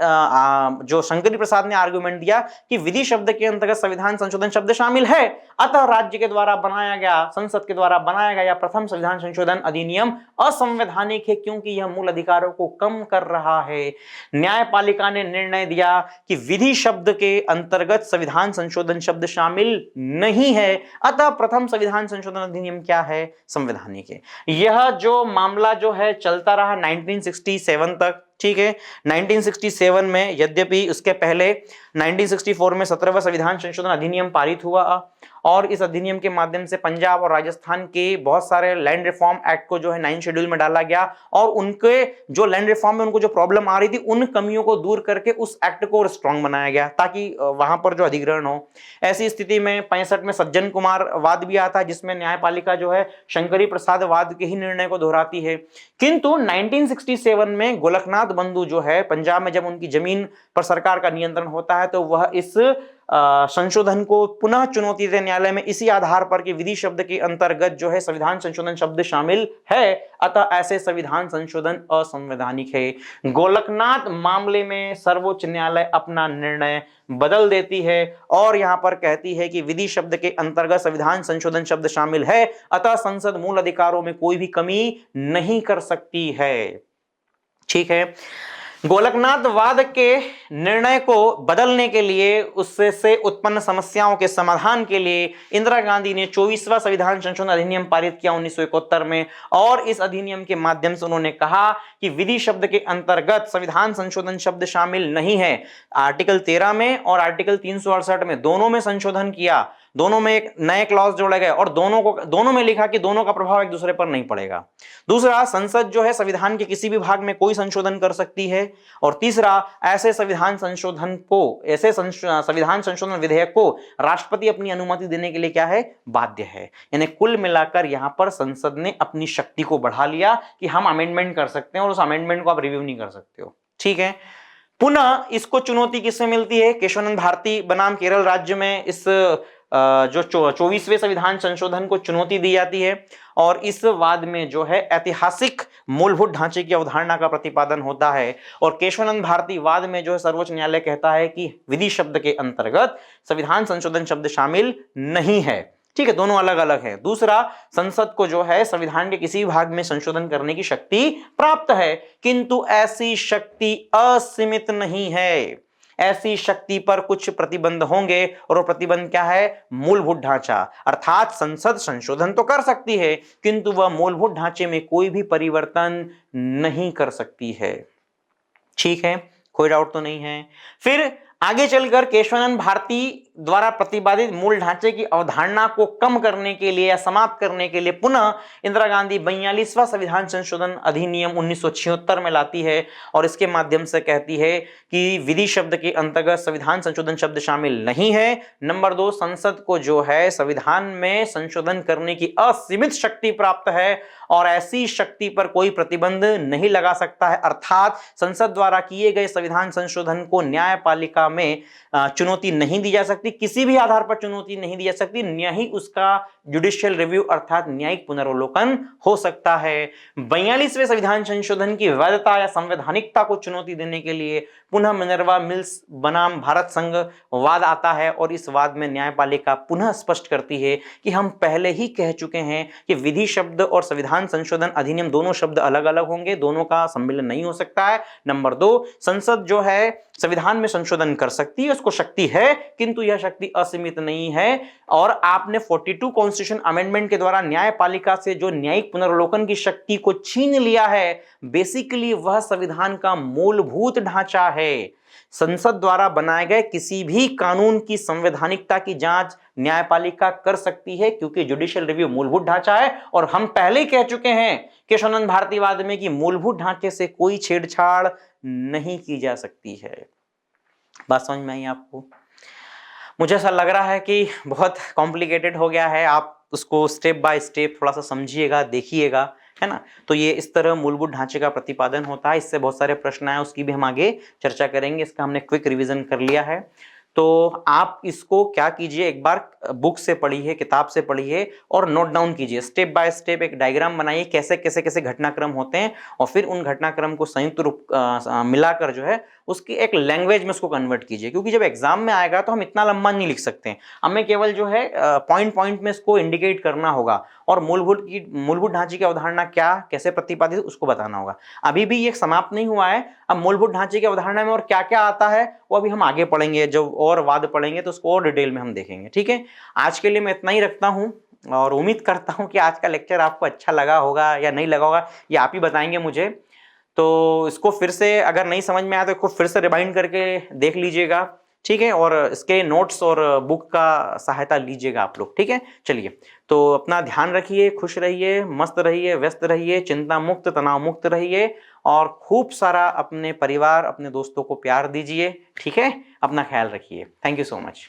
जो शंकरी प्रसाद ने आर्गुमेंट दिया कि विधि शब्द के अंतर्गत संविधान संशोधन शब्द शामिल है, अतः राज्य के द्वारा बनाया गया, संसद के द्वारा बनाया गया प्रथम संविधान संशोधन अधिनियम असंवैधानिक है क्योंकि यह मूल अधिकारों को कम कर रहा है। न्यायपालिका ने निर्णय दिया कि विधि शब्द के अंतर्गत संविधान संशोधन शब्द शामिल नहीं है, अतः प्रथम संविधान संशोधन अधिनियम क्या है, संवैधानिक है। यह जो मामला जो है चलता रहा 1967 तक। ठीक है, 1967 में, यद्यपि उसके पहले 1964 में 17वां संविधान संशोधन अधिनियम पारित हुआ और इस अधिनियम के माध्यम से पंजाब और राजस्थान के बहुत सारे लैंड रिफॉर्म एक्ट को जो है 9th शेड्यूल में डाला गया और उनके जो लैंड रिफॉर्म में उनको जो प्रॉब्लम आ रही थी उन कमियों को दूर करके उस एक्ट को स्ट्रांग बनाया गया ताकि वहां पर जो अधिग्रहण हो। ऐसी स्थिति में 65 में सज्जन कुमार वाद भी आता है जिसमें न्यायपालिका जो है शंकरी प्रसाद वाद के ही निर्णय को दोहराती है। किंतु 1967 में गोलकनाथ बंधु जो है पंजाब में जब उनकी जमीन पर सरकार का नियंत्रण होता है तो वह इस संशोधन को पुनः चुनौती देते न्यायालय में इसी आधार पर कि विधि शब्द के अंतर्गत जो है संविधान संशोधन शब्द शामिल है, अतः ऐसे संविधान संशोधन असंवैधानिक है। गोलकनाथ मामले में सर्वोच्च न्यायालय अपना निर्णय बदल देती है और यहां पर कहती है कि विधि शब्द के अंतर्गत संविधान संशोधन शब्द शामिल है, अतः संसद मूल अधिकारों में कोई भी कमी नहीं कर सकती है। ठीक है, गोलकनाथ वाद के निर्णय को बदलने के लिए, उससे उत्पन्न समस्याओं के समाधान के लिए इंदिरा गांधी ने 24वां संविधान संशोधन अधिनियम पारित किया 1971 में और इस अधिनियम के माध्यम से उन्होंने कहा कि विधि शब्द के अंतर्गत संविधान संशोधन शब्द शामिल नहीं है। आर्टिकल 13 में और आर्टिकल 368 में दोनों में संशोधन किया, दोनों में एक नए क्लॉज जोड़े गए और दोनों में लिखा कि दोनों का प्रभाव एक दूसरे पर नहीं पड़ेगा। दूसरा, संसद जो है संविधान के किसी भी भाग में कोई संशोधन कर सकती है और तीसरा, ऐसे संविधान संशोधन विधेयक को राष्ट्रपति अपनी अनुमति देने के लिए क्या है, बाध्य है। यानी कुल मिलाकर यहां पर संसद ने अपनी शक्ति को बढ़ा लिया कि हम अमेंडमेंट कर सकते हैं और उस अमेंडमेंट को आप रिव्यू नहीं कर सकते हो। ठीक है, पुनः इसको चुनौती किससे मिलती है, केशवानंद भारती बनाम केरल राज्य में इस जो 24वें संविधान संशोधन को चुनौती दी जाती है और इस वाद में जो है ऐतिहासिक मूलभूत ढांचे की अवधारणा का प्रतिपादन होता है और केशवानंद भारती वाद में जो है सर्वोच्च न्यायालय कहता है कि विधि शब्द के अंतर्गत संविधान संशोधन शब्द शामिल नहीं है। ठीक है, दोनों अलग अलग है। दूसरा, संसद को जो है संविधान के किसी भी भाग में संशोधन करने की शक्ति प्राप्त है, किंतु ऐसी शक्ति असीमित नहीं है। ऐसी शक्ति पर कुछ प्रतिबंध होंगे, और वो प्रतिबंध क्या है? मूलभूत ढांचा। अर्थात संसद संशोधन तो कर सकती है, किंतु वह मूलभूत ढांचे में कोई भी परिवर्तन नहीं कर सकती है। ठीक है, कोई डाउट तो नहीं है। फिर आगे चलकर केशवानंद भारती द्वारा प्रतिपादित मूल ढांचे की अवधारणा को कम करने के लिए या समाप्त करने के लिए पुनः इंदिरा गांधी 42वां संविधान संशोधन अधिनियम 1976 में लाती है, और इसके माध्यम से कहती है कि विधि शब्द के अंतर्गत संविधान संशोधन शब्द शामिल नहीं है। नंबर 2, संसद को जो है संविधान में संशोधन करने की असीमित शक्ति प्राप्त है, और ऐसी शक्ति पर कोई प्रतिबंध नहीं लगा सकता है। अर्थात संसद द्वारा किए गए संविधान संशोधन को न्यायपालिका में चुनौती नहीं दी जा सकती, किसी भी आधार पर चुनौती नहीं दी जा सकती, न ही उसका जुडिशियल रिव्यू अर्थात न्यायिक पुनर्वलोकन हो सकता है। 42वें संविधान संशोधन की वैधता या संवैधानिकता को चुनौती देने के लिए पुनः मिनर्वा मिल्स बनाम भारत संघ वाद आता है, और इस वाद में न्यायपालिका पुनः स्पष्ट करती है कि हम पहले ही कह चुके हैं कि विधि शब्द और संविधान संशोधन अधिनियम दोनों शब्द अलग अलग होंगे, दोनों का सम्मिलन नहीं हो सकता है। नंबर 2, संसद जो है संविधान में संशोधन कर सकती है, उसको शक्ति है, किंतु यह शक्ति असीमित नहीं है। और आपने 42 कॉन्स्टिट्यूशन अमेंडमेंट के द्वारा न्यायपालिका से जो न्यायिक पुनर्वलोकन की शक्ति को छीन लिया है, बेसिकली वह संविधान का मूलभूत ढांचा है। संसद द्वारा बनाए गए किसी भी कानून की संवैधानिकता की जांच न्यायपालिका कर सकती है, क्योंकि जुडिशियल रिव्यू मूलभूत ढांचा है, और हम पहले ही कह चुके हैं केशवानंद भारतीवाद में कि मूलभूत ढांचे से कोई छेड़छाड़ नहीं की जा सकती है। बात समझ में आई आपको? मुझे ऐसा लग रहा है कि बहुत कॉम्प्लिकेटेड हो गया है, आप उसको स्टेप बाय स्टेप थोड़ा सा समझिएगा, देखिएगा, है ना। तो ये इस तरह मूलभूत ढांचे का प्रतिपादन होता है। इससे बहुत सारे प्रश्न आए, उसकी भी हम आगे चर्चा करेंगे। इसका हमने क्विक रिवीजन कर लिया है। तो आप इसको क्या कीजिए, एक बार बुक से पढ़िए, किताब से पढ़िए, और नोट डाउन कीजिए। स्टेप बाय स्टेप एक डायग्राम बनाइए, कैसे कैसे कैसे घटनाक्रम होते हैं, और फिर उन घटनाक्रम को संयुक्त रूप मिलाकर जो है उसकी एक लैंग्वेज में उसको कन्वर्ट कीजिए, क्योंकि जब एग्जाम में आएगा तो हम इतना लंबा नहीं लिख सकते। हमें केवल जो है पॉइंट पॉइंट में इसको इंडिकेट करना होगा, और मूलभूत ढांचे की अवधारणा क्या, कैसे प्रतिपादित, उसको बताना होगा। अभी भी ये समाप्त नहीं हुआ है। अब मूलभूत ढांचे की अवधारणा में और क्या क्या आता है वो अभी हम आगे पढ़ेंगे, जब और वाद पढ़ेंगे तो उसको और डिटेल में हम देखेंगे। ठीक है, आज के लिए मैं इतना ही रखता हूं, और उम्मीद करता हूं कि आज का लेक्चर आपको अच्छा लगा होगा या नहीं लगा होगा, ये आप ही बताएंगे मुझे। तो इसको फिर से अगर नहीं समझ में आया तो इसको फिर से रिवाइंड करके देख लीजिएगा, ठीक है, और इसके नोट्स और बुक का सहायता लीजिएगा आप लोग। ठीक है, चलिए, तो अपना ध्यान रखिए, खुश रहिए, मस्त रहिए, व्यस्त रहिए, चिंता मुक्त, तनाव मुक्त रहिए, और खूब सारा अपने परिवार, अपने दोस्तों को प्यार दीजिए। ठीक है, अपना ख्याल रखिए। Thank you so much.